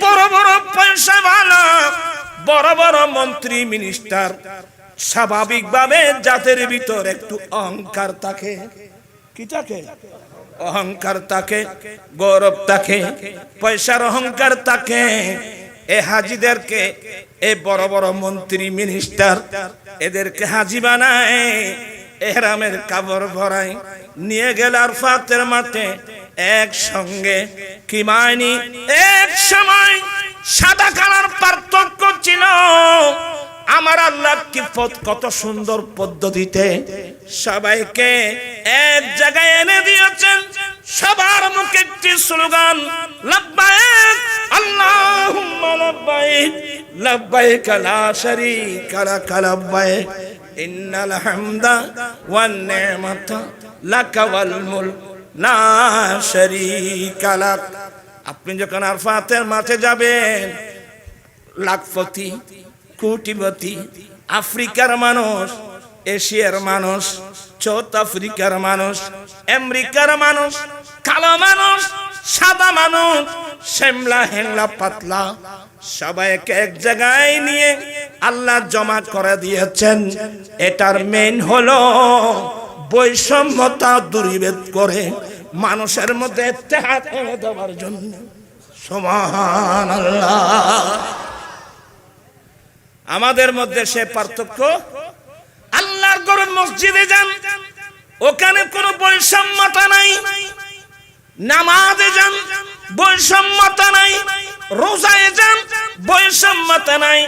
বড় বড় পয়সাওয়ালা, বড় বড় মন্ত্রী মিনিস্টার, স্বাভাবিকভাবে জাতির ভিতর একটু অহংকার থাকে। কি থাকে? অহংকার থাকে, গৌরব থাকে, পয়সার অহংকার থাকে। এ হাজিদেরকে, এ বড় বড় মন্ত্রী মিনিস্টার, এদেরকে হাজি বানায়, এহরামের কাপড় ভরায়, নিয়ে গেল আরাফাতের মাঠে একসঙ্গে। কি মানি, এক সময় সাদা কালার পার্থক্য ছিল। আমার আল্লাহ কি কত সুন্দর পদ্ধতিতে সবাইকে এক জায়গায় এনে দিয়েছেন। সবার মুখে একটি স্লোগান, লাব্বাইক আল্লাহুম্মা লাব্বাইক, লাব্বাইক লা শারীকা লাক লাব্বাইক, ইন্নাল হামদা ওয়ান নি'মাতা লাকা ওয়াল মুলক লা শারীকা লাক। আপনি যখন আরাফাতের মাঠে যাবেন, লাখপতি, কোটিপতি, আফ্রিকার মানুষ, এশিয়ার মানুষ, সাউথ আফ্রিকার মানুষ, আমেরিকার মানুষ, কালো মানুষ, সাদা মানুষ, শ্যামলা হেংলা পাতলা, সবাইকে এক জায়গায় নিয়ে আল্লাহ জমা করে দিয়েছেন। এটার মেইন হলো বৈষম্যতা দূরীভূত করে মানুষের মধ্যে ইত্তেহাদ এনে দেওয়ার জন্য। সুবহানাল্লাহ। আমাদের মধ্যে সে পার্থক্য। আল্লাহর ঘরে মসজিদে যান, ওখানে কোনো বৈষম্যতা নাই। নামাজে যান, বৈষম্যতা নাই। রোজায় যান, বৈষম্যতা নাই।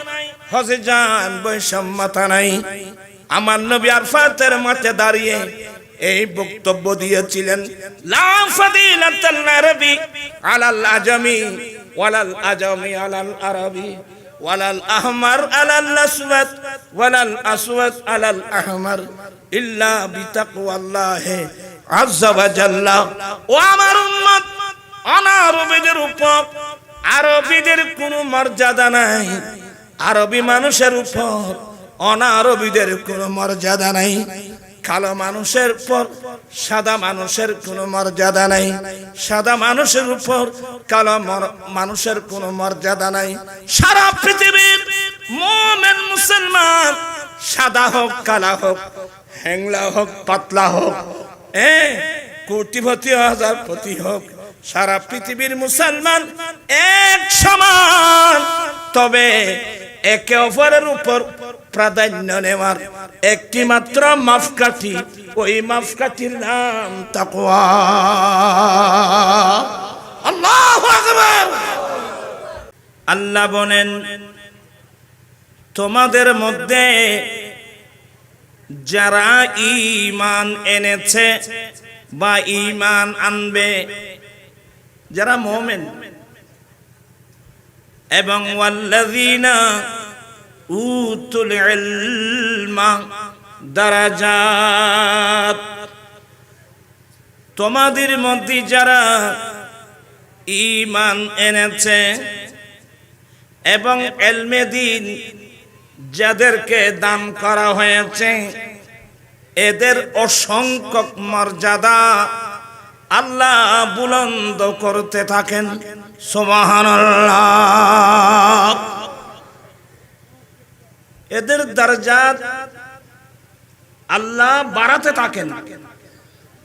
হজে যান, বৈষম্যতা নাই। আমার নবী আরাফাতের মাঠে দাঁড়িয়ে এই বক্তব্য দিয়েছিলেন, লা ফাদিলাতাল আরবি আলাল আজমি ওয়ালাল আজমি আলাল আরবি ওয়ালাল আহমার আলাল আসওয়াদ ওয়ালাল আসওয়াদ আলাল আহমার ইল্লা বিতাকওয়াল্লাহি আযজা ওয়া জাল্লা। ও আমার উম্মত, অনারবীদের উপর আরবীদের কোনো মর্যাদা নাই। আরবী মানুষের উপর অনারবীদের কোনো মর্যাদা নাই। কালো মানুষের উপর সাদা মানুষের কোনো মর্যাদা নাই। সাদা মানুষের উপর কালো মানুষের কোনো মর্যাদা নাই। সারা পৃথিবীর মুমিন মুসলমান, সাদা হোক, কালা হোক, হ্যাংলা হোক, পাতলা হোক, কোটিপতি, হাজারপতি হোক, সারা পৃথিবীর মুসলমান এক সমান। তবে একে অপরের উপর প্রাধান্য নেওয়ার একটি মাত্র মাপকাঠি, ওই মাপকাঠির নাম তাকওয়া। আল্লাহু আকবার। আল্লাহ বলেন, তোমাদের মধ্যে যারা ঈমান এনেছে বা ঈমান আনবে, যারা মুমিন, এবং ওয়াল্লাযীনা উতুল ইলমা দারাজাত, তোমাদের মধ্যে যারা ঈমান এনেছে এবং ইলমে দ্বীন যাদেরকে দান করা হয়েছে, এদের অসংখ্য মর্যাদা আল্লাহ বুলন্দ করতে থাকেন। সুবহানাল্লাহ। এদের দরজাত আল্লাহ বাড়াতে থাকেন।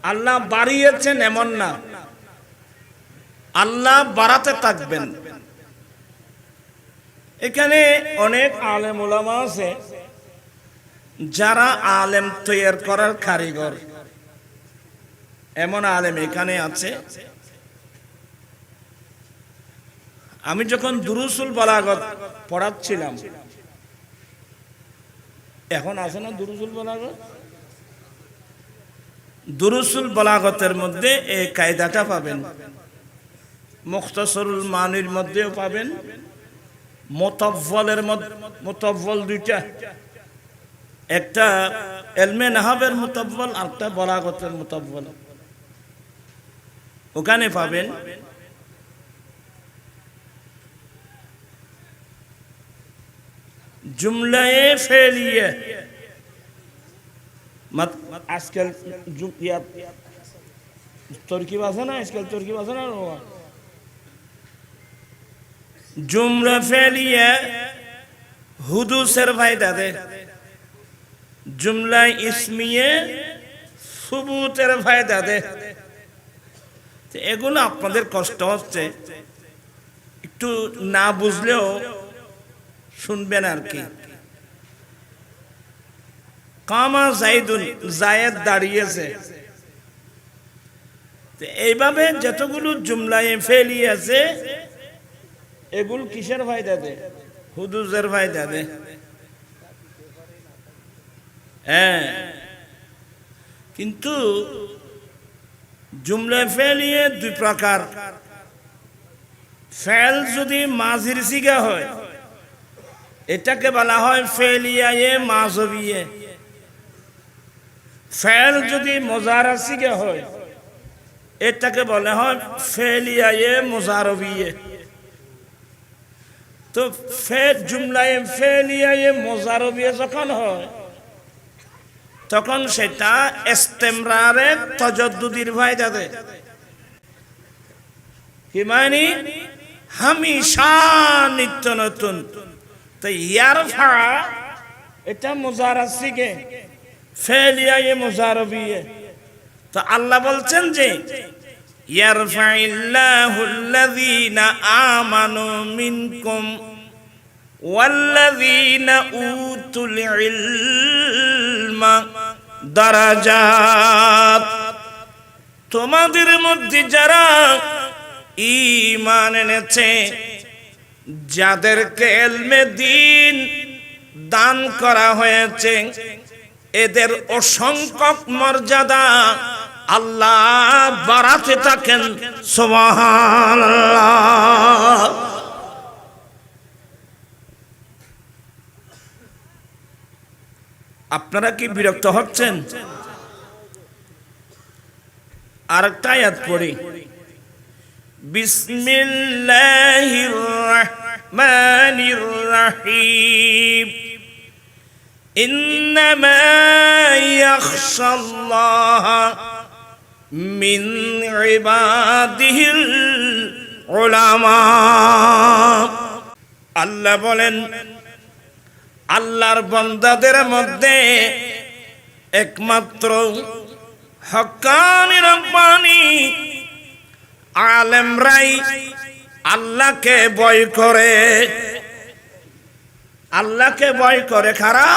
আল্লাহ বাড়িয়েছেন এমন না, আল্লাহ বাড়াতে থাকবেন। এখানে অনেক আলেম ওলামা আছে যারা আলেম তৈরি করার কারিগর। এমন আলেম এখানে আছে। আমি যখন দুরুসুল বালাগত পড়াচ্ছিলাম, এখন আছে না দুরুসুল বালাগত? দুরুসুল বালাগতের মধ্যে এই কায়দাটা পাবেন, মুখতাসরুল মানির মধ্যেও পাবেন, মুতাওয়ালের মধ্যে। মুতাওয়াল দুইটা, একটা ইলমে নাহবের মুতাওয়াল, আরেকটা বালাগতের মুতাওয়াল, ওখানে পাবেন। জুমলায়ে ফেলিয়ে আজকাল তরকিব আছে না, আজকাল তরকিব আছে না, জুমলা ফেলিয়া হুদুসের ফায়দা দে, জুমলা ইসমিয়ে সুবুতের ফায়দা দে। এগুলো আপনাদের কষ্ট হচ্ছে, একটু না বুঝলেও শুনবেন আর কি। কামা জাইদুন, জায়েদ দাঁড়িয়েছে। এইভাবে যতগুলো জুমলায় ফেলি আছে এগুলো কিসের ফায়দা দে? হুদুসের ফায়দা দে। হ্যাঁ, কিন্তু জুমলা ফেলিয়ে দুই প্রকার। ফেল যদি মাজির সিগা হয় এটাকে বলা হয় ফেলিয়ায়ে মাজবিয়ে। ফেল যদি মুজারা সিগা হয় এটাকে বলা হয় ফেলিয়ায়ে মুজারবিয়ে। তো জুমলায়ে ফেলিয়ায়ে মুজারবিয়ে যখন হয় তখন সেটা ইস্তেমরারে তাজাদ্দুদির ফায়দা দেয়। কি মানে? হামেশা নিত্য নতুন। তো ইয়ারফা এটা মুজারা সিগে, ফেলিয়ায়ে মুজারবিয়ে। তো আল্লাহ বলছেন যে ইয়ারফাইল্লাহুল্লাযীনা আমানু মিনকুম ওয়াল্লাযীনা উতুল ইলমা দারাজাত। তোমাদের মধ্যে যারা ঈমান এনেছে, যাদেরকে ইলমে দ্বীন দান করা হয়েছে, এদের অসংখ্য মর্যাদা আল্লাহ বাড়াতে থাকেন। সুবহানাল্লাহ। আপনারা কি বিরক্ত হচ্ছেন? আরেকটা আয়াত পড়ি। বিসমিল্লাহির রাহমানির রাহিম। ইন্নামা ইয়াখশাল্লাহ মিন ইবাদিহিল উলামা। আল্লাহ বলেন আল্লাহর বান্দাদের মধ্যে একমাত্র হক্কানি রব্বানি আলেমরাই আল্লাহকে ভয় করে। আল্লাহকে ভয় করে কারা?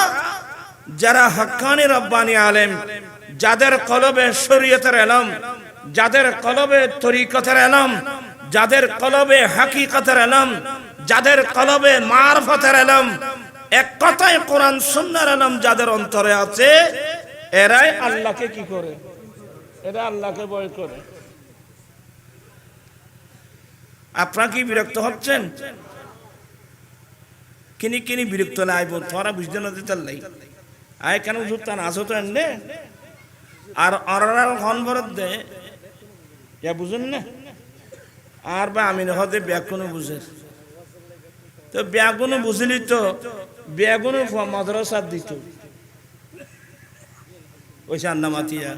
যারা হক্কানি রব্বানি আলেম, যাদের কলবে শরীয়তের ইলম, যাদের কলবে তরিকতের ইলম, যাদের কলবে হাকিকতের ইলম, যাদের কলবে মারফতের ইলম, এক কথায় কোরআন সুন্নাহর ইলম যাদের অন্তরে আছে, এরাই আল্লাহকে কি করে? এরা আল্লাহকে ভয় করে। আপনারা কি বিরক্ত হচ্ছেন? কিনি কিনি বিরক্ত নাই বল, তোরা বুঝতে না দিতে লাই আয় কেন জুতান আসো তো এনে আর অরাল খন বরদ দে ইয়া বুঝুন না। আর বা আমি হতে ব্যাগুন বুঝে, তো ব্যাগুন বুঝলি তো ব্যাগুন মাদ্রাসা দিত ওই চান্না মাতিয়া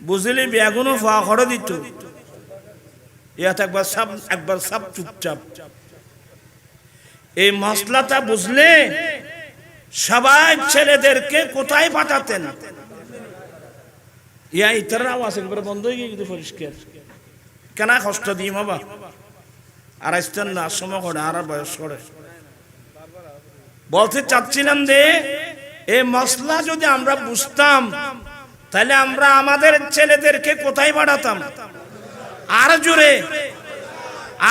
বুঝলি ব্যাগুন ফা খড় দিত। ইয়াত একবার সব চুপচাপ। এই মশলাটা বুঝলে সবাই ছেলেদেরকে কোথায় পাঠাতেন? ইয়া ইতার আওয়াজ একবার বন্ধ হয়ে গিয়ে কিন্তু পরিষ্কার কেন কষ্ট দিই বাবা। আর আসতেন না সময় করে আর বয়স করে বলতে চাচ্ছিলাম যে এই মশলা যদি আমরা বুঝতাম তাহলে আমরা আমাদের ছেলেদেরকে কোথায় পাঠাতাম? আরো জোরে,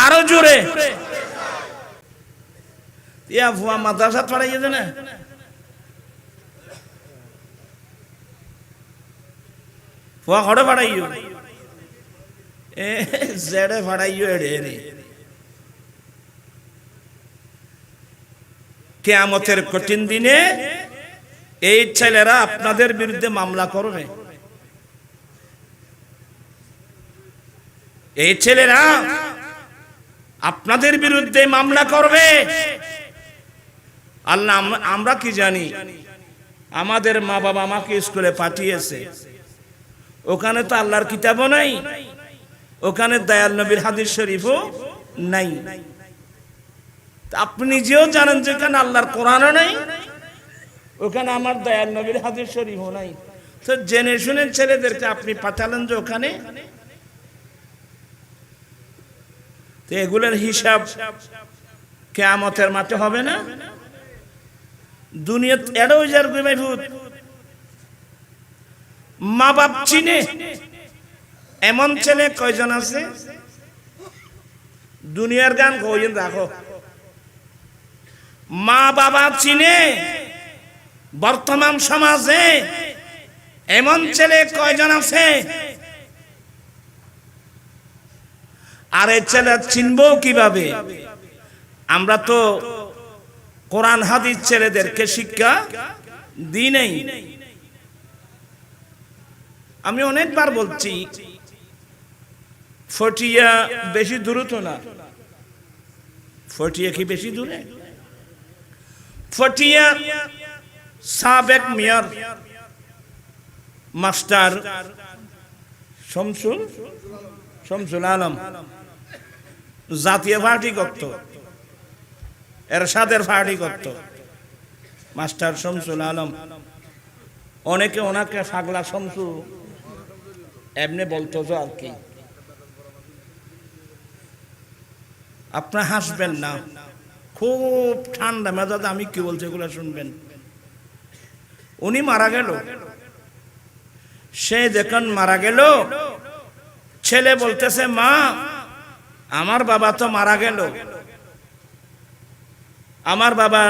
আরো জোরে। ইয়া ভুয়া মাদ্রাসা পড়াইছে না, ভুয়া ঘরে পড়াইও এ জেডে পড়াইও এড়ে রে। কিয়ামতের কঠিন দিনে এই ছেলেরা আপনাদের বিরুদ্ধে মামলা করবে। এই ছেলেরা আপনাদের বিরুদ্ধে মামলা করবে। আল্লাহ, আমরা কি জানি? আমাদের মা বাবা আমাকে স্কুলে পাঠিয়েছে, ওখানে তো আল্লাহর কিতাবও নাই, ওখানে দয়াল নবীর হাদিস শরীফও নাই। আপনি নিজেও জানেন যেখানে আল্লাহর কোরআনও নাই, ওখানে আমার দয়াল নবীর হাদিস শরীফও নাই, তো জেনে শুনে ছেলেদেরকে আপনি পাঠালেন যে ওখানে, তো এগুলোর হিসাব কিয়ামতের মাঠে হবে না? দুনিয়া এড়ো যার গুমাই ভূত মা বাপ চিনে এমন ছেলে কয়জন আছে? দুনিয়ার গান কইন রাখো, মা বাবা চিনে বর্তমান সমাজে এমন ছেলে কয়জন আছে? আর এই ছেলে চিনবো কিভাবে? আমরা তো কোরআন হাদিস ছেলেদেরকে শিক্ষা দিই নাই। আমি অনেকবার বলছি, ফটিয়া বেশি দূর তো না। ফটিয়া কি বেশি দূরে? ফটিয়া সাবেক মেয়র মাস্টার শামসুল আলম জাতীয় পার্টি করত, এরশাদের পার্টি করত মাস্টার শামসুল আলম। অনেকে ওনাকে পাগলা শামসু এমনি বলতো তো আর কি। আপনার হাসবেন না, খুব ঠান্ডা মেজাজ, আমি কি বলছি এগুলো শুনবেন। উনি মারা গেল, সে যখন মারা গেল ছেলে বলতেছে, মা আমার বাবা তো মারা গেল, আমার বাবা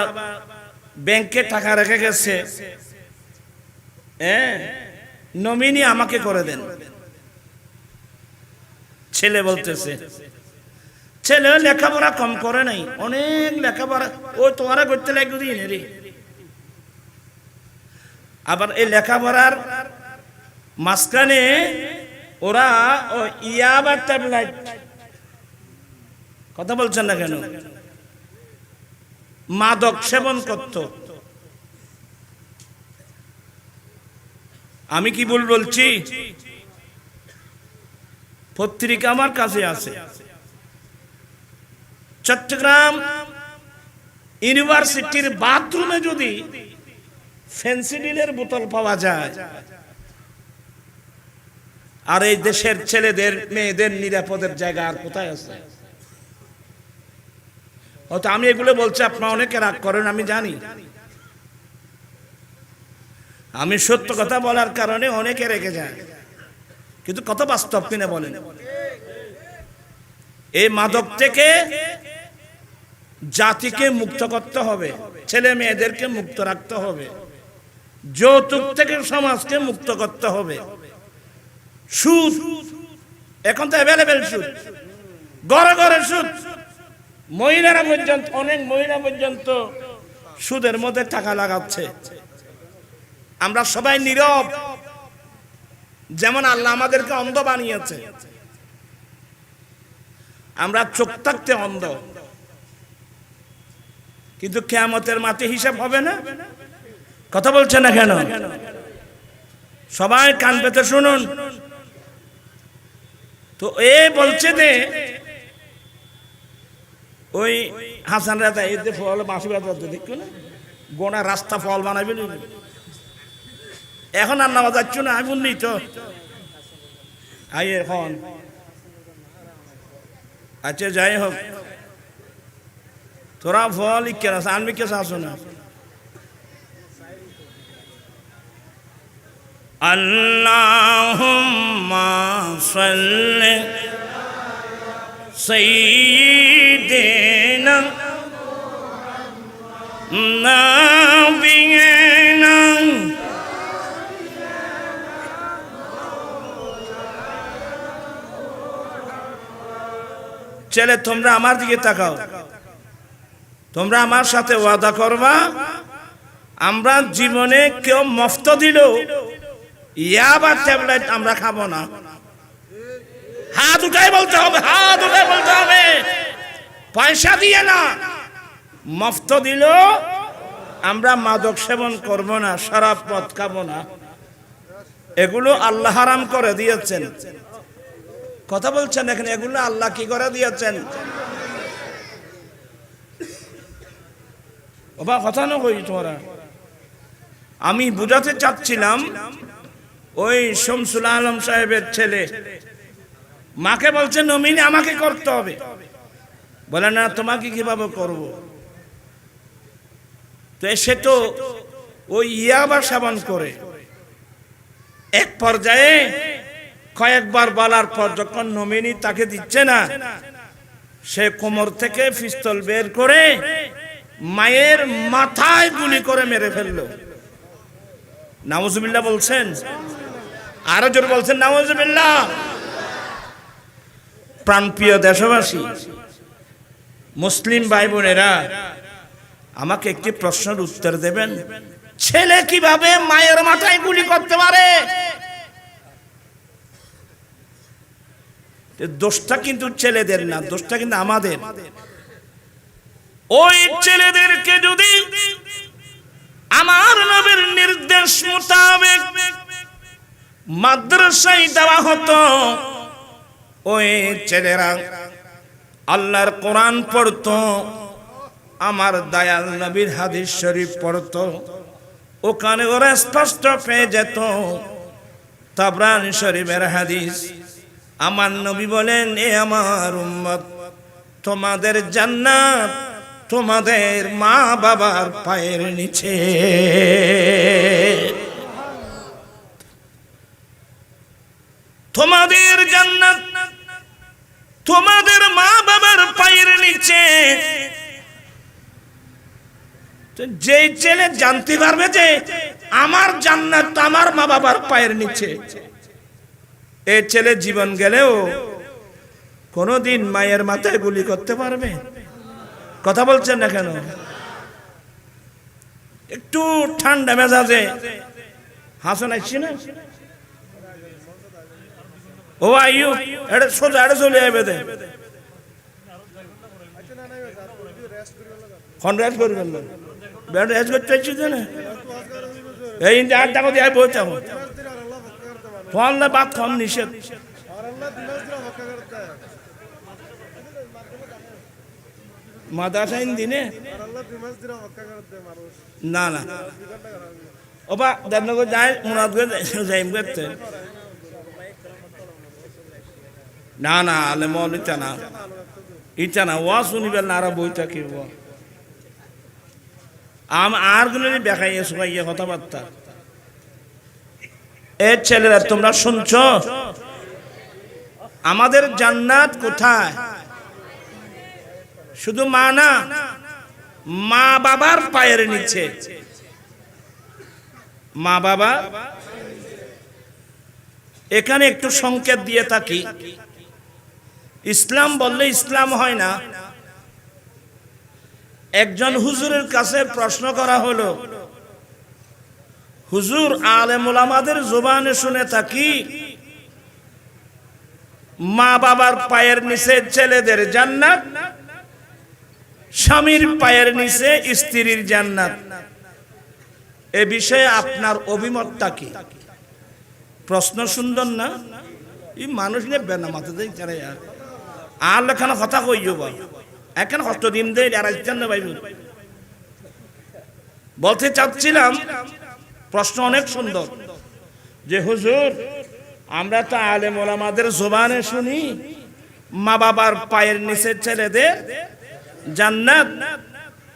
ব্যাংকে টাকা রেখে গেছে, নমিনি আমাকে করে দেন। ছেলে বলতেছে, ছেলে লেখাপড়া কম করে নাই, অনেক লেখাপড়া, ও তোমারা করতে লাগবে রে। আবার এই লেখাপড়ার মাঝখানে ওরা ইয়াবা ট্যাবলেট, কথা বলছেন না কেন, মাদক সেবন করত। আমি কি ভুল বলছি? পত্রিকা আমার কাছে আছে। চট্টগ্রাম ইউনিভার্সিটির বাথরুমে যদি ফেন্সিডিলের বোতল পাওয়া যায়, আর এই দেশের ছেলেদের মেয়েদের নিরাপদের জায়গা আর কোথায় আছে? হয়তো আমি এগুলো বলছি, আপনারা অনেকে রাগ করেন, আমি জানি। আমি সত্য কথা বলার কারণে অনেকে রেগে যায়, কিন্তু কত বাস্তব কিনা বলেন। এই মাদক থেকে জাতিকে মুক্ত করতে হবে, ছেলে মেয়েদেরকে মুক্ত রাখতে হবে, যৌতুক থেকে সমাজকে মুক্ত করতে হবে। সুদ এখন তো অ্যাভেলেবেল, সুদ ঘরে ঘরে সুদ, মহিলারা পর্যন্ত, অনেক মহিলা পর্যন্ত সুদের মধ্যে টাকা লাগাচ্ছে। আমরা সবাই নীরব, যেমন আল্লাহ আমাদেরকে অন্ধ বানিয়েছে, আমরা চোখ থাকতে অন্ধ, কিন্তু কিয়ামতের মাঠে হিসাব হবে না। কথা বলছে না কেন? সবাই কান পেতে শুনুন। তো এ বলছে যে ওই হাসান রাজা এতে ফল মাসি বাজাতে দেখো না, গোনা রাস্তা ফল বানাবি। এখন আর নামা যাচ্ছ না, আমি বললি তো আই এখন। আচ্ছা যাই হোক, তোরা ফল ইকে আছে, আনবি কে আসো না। আল্লাহুম্মা সাল্লি সাইয়্যিদিনা নাবিয়িনা ছেলে, তোমরা আমার দিকে তাকাও, তোমরা আমার সাথে ওয়াদা করবা, আমরা জীবনে কেউ মফত দিল ইয়াবা ট্যাবলেট আমরা খাবো না। হাত উঠাই বলতে হবে, হাত উঠাই বলতে হবে, পয়সা দিয়ে না, মফত দিল আমরা মাদক সেবন করব না, শরাব মদ খাবো না। এগুলো আল্লাহ হারাম করে দিয়েছেন। কথা বলছেন এখানে, এগুলো আল্লাহ কি করে দিয়েছেন? ওবা কথা না কই তোরা, আমি বুঝাতে চাচ্ছিলাম ওই শামসুল আলম সাহেবের ছেলে মাকে বলছে নমিনি আমাকে করতে হবে, বলে না তোমাকে কিভাবে করব। তো সে তো ওই ইয়াবা সেবন করে, এক পর্যায়ে কয়েকবার বলার পর যখন নমিনি তাকে দিচ্ছে না, সে কোমর থেকে পিস্তল বের করে মায়ের মাথায় গুলি করে মেরে ফেললো। নাউজুবিল্লাহ বলছেন, আরো জোরে বলছেন নাউজুবিল্লাহ। প্রাণপ্রিয় দেশবাসী, মুসলিম ভাই বোনেরা, আমাকে একটি প্রশ্নের উত্তর দেবেন, ছেলে কিভাবে মায়ের মাথায় গুলি করতে পারে? দোষটা কিন্তু ছেলেদের না, দোষটা কিন্তু আমাদের। ওই ছেলেদেরকে যদি আমার নবীর নির্দেশ মোতাবেক মাদ্রাসায় দেওয়া হতো, ওই ছেলেরা আল্লাহর কোরআন পড়তো, আমার দয়াল নবীর হাদিস শরীফ পড়তো, ওখানে ওরা স্পষ্ট পেয়ে যেত তাবরানী শরীফের হাদিস। আমার নবী বলেন, এ আমার উম্মত, তোমাদের জান্নাত তোমাদের মা বাবার পায়ের নিচে। তোমাদের জান্নাত তোমাদের মা বাবার পায়ের নিচে। যেই ছেলে জানতে পারবে যে আমার জান্নাত আমার মা বাবার পায়ের নিচে, এই ছেলে জীবন গেলেও কোনদিন মায়ের মাথায় গুলি করতে পারবে? কথা বলছেন না কেন? একটু ঠান্ডা মেজাজে হাসন আসছি না, ও আইয়ু এটা সোজা এটা চলে যাবে, রেস্ট করবেন না, রেস্ট করতে চাইছি না, এই 8 টাকা দিয়ে বই থাকো, ফলে বাদ কম নিষেধ। মাদ্রাসাইন দিনে না না ওবা দেবনগর যায়, মুরাদগঞ্জ যাইম করতে না না, আলে মল ইটা না ওয়া শুনিবেন না, আর বই থাকিব আর গুলো দেখাইয়ে শুকাইয়ে কথাবার্তা। এ ছেলেরা তোমরা শুনছো, আমাদের জান্নাত কোথায়? শুধু মা না, মা বাবার পায়ের নিচে। মা বাবা, এখানে একটু সংকেত দিয়ে থাকি, ইসলাম বললে ইসলাম হয় না। একজন হুজুরের কাছে প্রশ্ন করা হলো, হুজুর, আলেম ওলামাদের জবানে শুনে থাকি মা বাবার পায়ের নিচে ছেলেদের জান্নাত, স্বামীর পায়ের নিচে স্ত্রীর জান্নাত, এ বিষয়ে আপনার অভিমতটা কি? প্রশ্ন সুন্দর না? এই মানুষ নেবে না মাথা দিয়ে চারে আর লেখানো কথা কইও বল, এখন কষ্ট দিন দেয় আর ভাই বলতে চাচ্ছিলাম, প্রশ্ন অনেক সুন্দর যে হুজুর, আমরা তো আলেম ওলামাদের জবানে শুনি মা বাবার পায়ের নিচে ছেলেদের জান্নাত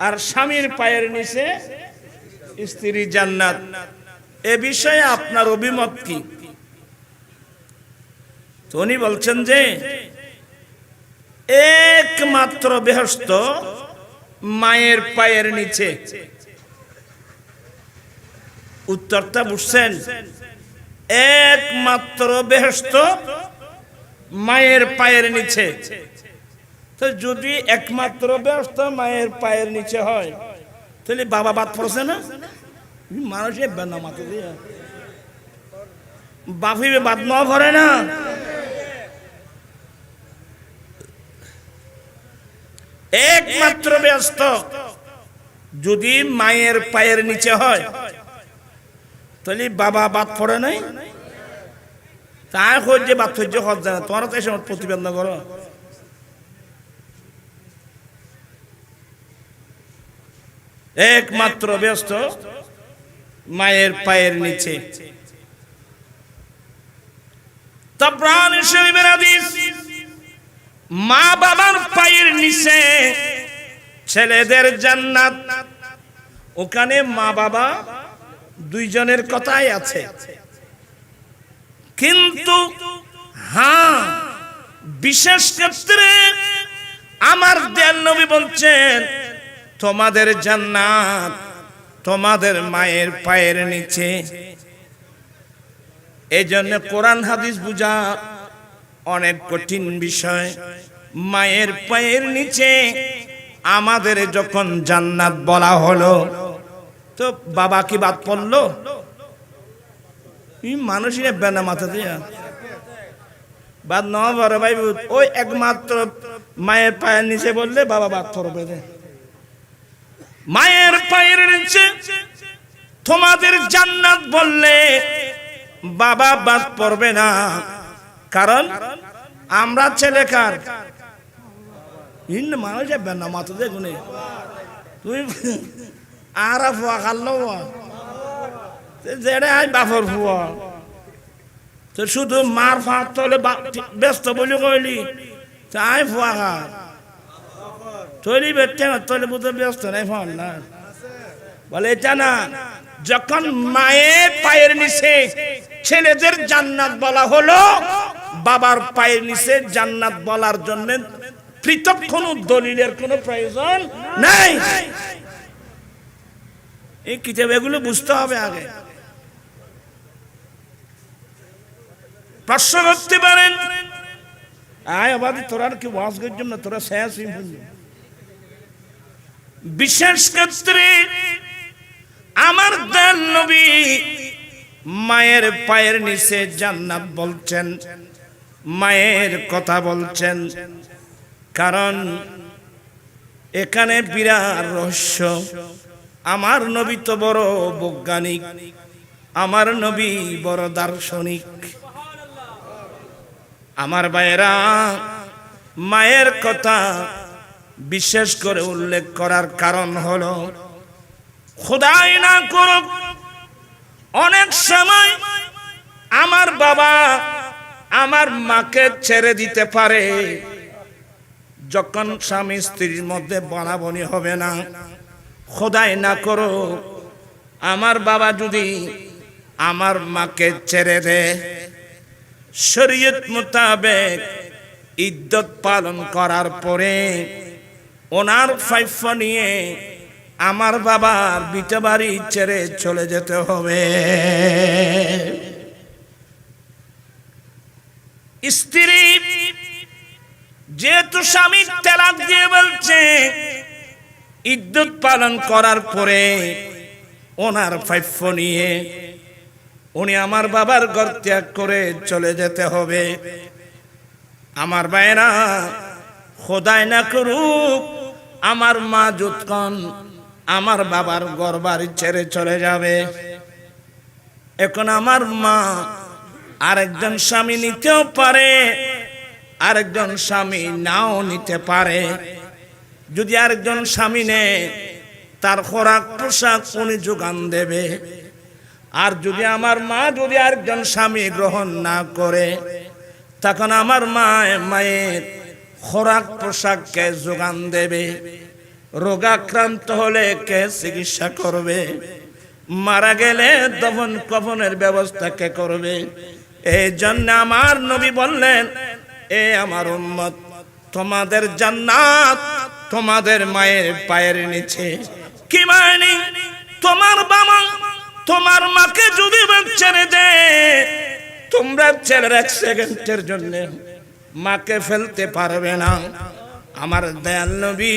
আর স্বামীর পায়ের নিচে স্ত্রী জান্নাত, এ বিষয়ে আপনার অভিমত কি? তো উনি বলছেন যে একমাত্র বেহেশত মায়ের পায়ের নিচে। উত্তরটা বুঝছেন? একমাত্র বেহেশত মায়ের পায়ের নিচে। তো যদি একমাত্র বেহেশত মায়ের পায়ের নিচে হয়, তাহলে বাবা বাদ পড়ছে না? মানুষের বেনা মাথা দিয়ে বাফি বাদ ন করে না। একমাত্র ব্যস্ত যদি মায়ের পায়ের নিচে হয়, তাহলে বাবা বাদ পড়ে নাই। তাই হচ্ছে যে বাদ সহ্য হজ জানা, তোমার তো এসব প্রতিবেদন করো। একমাত্র ব্যস্ত মায়ের পায়ের নিচে। তাবরানী শরীফের হাদিস, মা বাবার পায়ের নিচে ছেলেদের জান্নাত। ওখানে মা বাবা দুইজনের কথাই আছে, কিন্তু হ্যাঁ বিশেষ ক্ষেত্রে আমার দয়াল নবী বলছেন তোমাদের জান্নাত তোমাদের মায়ের পায়ের নিচে। এই জন্য কোরআন হাদিস বুঝা অনেক কঠিন বিষয়। মায়ের পায়ের নিচে আমাদের যখন জান্নাত বলা হলো, তো বাবা কি বাদ পড়লো? মানুষের বেনা মাথা দিয়া বাদ ন বড় ভাই, ওই একমাত্র মায়ের পায়ের নিচে বললে বাবা বাদ পড়বে। মায়ের পায়ের নিচে তোমাদের জান্নাত বললে বাবা বাদ পড়বে না, কারণ আমরা ছেলে কার মানুষ বেনা মাথা দিয়ে গুনে তুই আর ফুয়া খাল্লো যেটা আই বাপর ফুয়া, তো শুধু মার ফাঁক তলে ব্যস্ত বলি কইলি আই ফুয়া খা তৈরি বেটে তলে বুঝতে ব্যস্ত নাই ফোন না বলে এটা না। যখন মায়ের পায়ের নিচে ছেলেদের জান্নাত বলা হলো, বাবার পায়ের নিচে জান্নাত বলার জন্য পৃথক কোন দলিলের কোন প্রয়োজন নাই। এই কিতাব এগুলো বুঝতে হবে আগে। প্রশ্ন করতে পারেন আয় আবাদি তোরা কি ওয়াজ করছিস না, তোরা শেষ বিশেষ ক্ষেত্রে আমার দয়াল নবী মায়ের পায়ের নিচে জান্নাত বলছেন, মায়ের কথা বলছেন, কারণ এখানে বিরাট রহস্য। আমার নবী তো বড় বৈজ্ঞানিক, আমার নবী বড় দার্শনিক। আমার ভাইয়েরা, মায়ের কথা বিশেষ করে উল্লেখ করার কারণ হলো, খোদাই না করুক অনেক সময় আমার বাবা আমার মাকে ছেড়ে দিতে পারে, যখন স্বামী স্ত্রীর মধ্যে বনাবনি হবে না। খোদাই না করো আমার বাবা যদি আমার মাকে ছেড়ে দেয়, শরীয়ত মোতাবেক ইদ্যত পালন করার পরে ওনার ফাইফ নিয়ে আমার বাবার বিটা বাড়ি ছেড়ে চলে যেতে হবে। স্ত্রী যেহেতু স্বামী তালাক দিয়ে বলছে, ইদ্যত পালন করার পরে ওনার ফাইফ নিয়ে উনি আমার বাবার ঘর ত্যাগ করে চলে যেতে হবে। আমার ভাইরা, খোদাই না করুক আমার মা যতক্ষণ আমার বাবার ঘর বাড়ি ছেড়ে চলে যাবে, এখন আমার মা আরেকজন স্বামী নিতেও পারে, আরেকজন স্বামী নাও নিতে পারে। যদি আরেকজন স্বামী নেয়, তার খোরাক পোশাক উনি যোগান দেবে। আর যদি আমার মা যদি আরেকজন স্বামী গ্রহণ না করে, তখন আমার মায়ের খোরাক পোশাক কে যোগান দেবে? রোগাক্রান্ত হলে কে চিকিৎসা করবে? মারা গেলে দফন কফনের ব্যবস্থা কে করবে? এই জন্য আমার নবী বললেন, এ আমার উম্মত, তোমাদের জান্নাত তোমাদের মায়ের পায়ের নিচে। কি মানে? তোমার বাবা তোমার মাকে যদি ছেড়ে দেয়, তোমরা ছেলের এক সেকেন্ডের জন্য মাকে ফেলতে পারবে না। আমার দয়াল নবী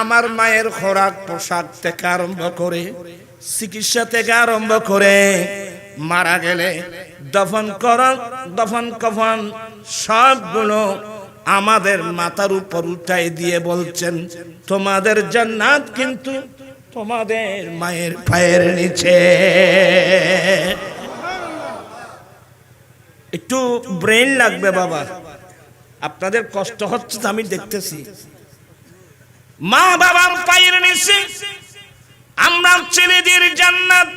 আমার মায়ের খোরাক পোশাক থেকে আরম্ভ করে, চিকিৎসা থেকে আরম্ভ করে, মারা গেলে দফন কফন সবগুলো আমাদের মাথার উপর উঠাই দিয়ে বলছেন, তোমাদের জান্নাত কিন্তু তোমাদের মায়ের পায়ের নিচে। একটু ব্রেন লাগবে বাবা, আপনাদের কষ্ট হচ্ছে আমি দেখতেছি। মা বাবার পায়ের নিচে আমরা ছেলেদের জান্নাত।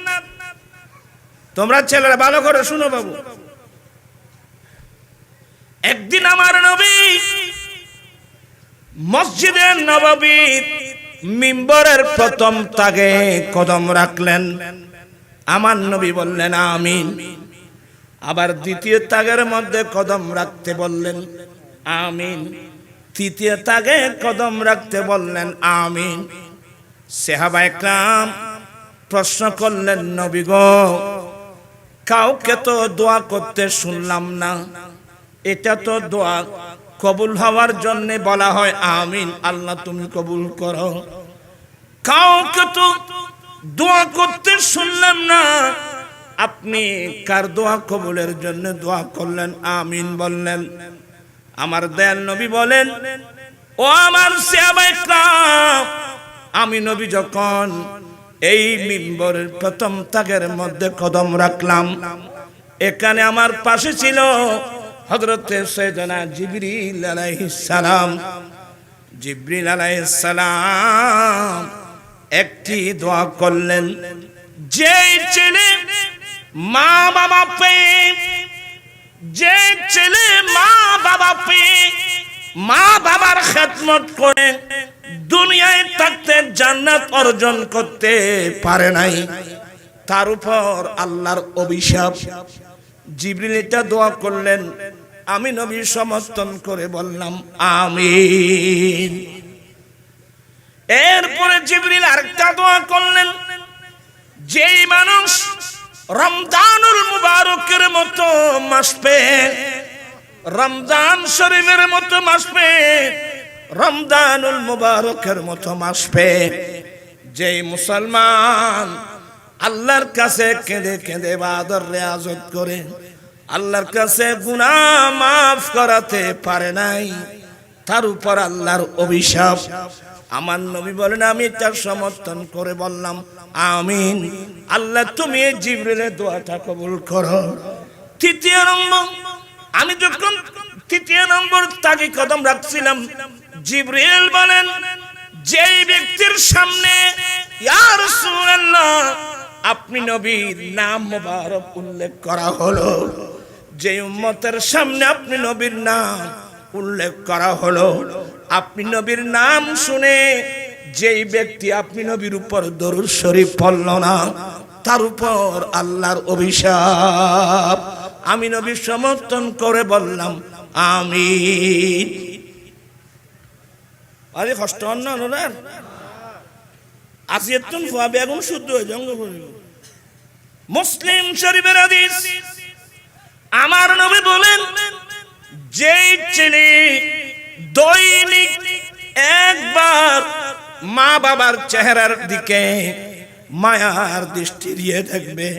তোমরা ছেলেরা ভালো করে শুনো বাবু। একদিন আমার নবী মসজিদে নববীর মিম্বরের প্রথম তাগে কদম রাখলেন। আমার নবী বললেন আমিন। আবার দ্বিতীয় তাগের মধ্যে কদম রাখতে বললেন আমিন। তৃতীয় তাগে কদম রাখতে বললেন আমিন। সাহাবায়ে কেরাম প্রশ্ন করলেন নবী গো, কাউকে তো দোয়া করতে শুনলাম না, এটা তো দোয়া কবুল হওয়ার জন্য বলা হয় আমিন, আল্লাহ তুমি কবুল করো। কাউকে তো দোয়া করতে শুনলাম না, আপনি কার দোয়া কবুলের জন্য দোয়া করলেন আমিন বললেন? আমার দয়াল নবী বলেন, ও আমার সাহাবায়ে কেরাম, আমি নবী যখন এই মিম্বরের প্রথম তাগের মধ্যে কদম রাখলাম, এখানে আমার পাশে ছিল হযরতে সাইয়েদনা জিবরিল আলাইহিস সালাম। জিবরিল আলাইহিস সালাম একটি দোয়া করলেন, যে ছেলে মা বাবা পেয়ে, যে ছেলে মা বাবা পেয়ে মা বাবার খেদমত করে দুনিয়ায় থাকতে জান্নাত অর্জন করতে পারে নাই, তার উপর আল্লাহর অভিশাপ। জিবরিল এটা দোয়া করলেন, আমি নবী সমর্থন করে বললাম আমিন। এরপরে জিবরিল আরেকটা দোয়া করলেন, যেই মানুষ রমজানুল মুবারকের মতো মাস পেয়ে, রমজান শরীফের মতো মাস পেয়ে, রমজানুল মুবারকের মতো মাস পেয়ে যেই মুসলমান আল্লাহর কাছে কেঁদে কেঁদে ইবাদত রিয়াজত করে আল্লাহর কাছে গুনাহ মাফ করাতে পারে নাই, তার উপর আল্লাহর অভিশাপ। আমার নবী বলেন, আমি এটা সমর্থন করে বললাম আমিন। আল্লাহ তুমি এই জিবরিলের দোয়াটা কবুল করো। তৃতীয় নম্বর, আমি যখন তৃতীয় নম্বর তাকে কদম রাখছিলাম, জিবরিল বলেন, যেই ব্যক্তির সামনে ইয়া রাসূলুল্লাহ আপনি নবীর নাম মোবারক উল্লেখ করা হলো, যে উম্মতের সামনে আপনি নবীর নাম উল্লেখ করা হলো, আপনি নবীর নাম শুনে যেই ব্যক্তি আপনি নবীর উপর দরুদ শরীফ পড়ল না, তার উপর আল্লাহর অভিশাপ। আমি নবী সমর্থন করে বললাম আমিন। আরে কষ্ট না ওনার আসিয়াতুন ফুয়া বেগুন শুদ্ধ হয়ে জঙ্গ করিল। মুসলিম শরীফের হাদিস, আমার নবী বলেন, যেই ছেলে দৈনিক একবার মা বাবার চেহারার দিকে মায়ার দৃষ্টি দিয়ে দেখবে,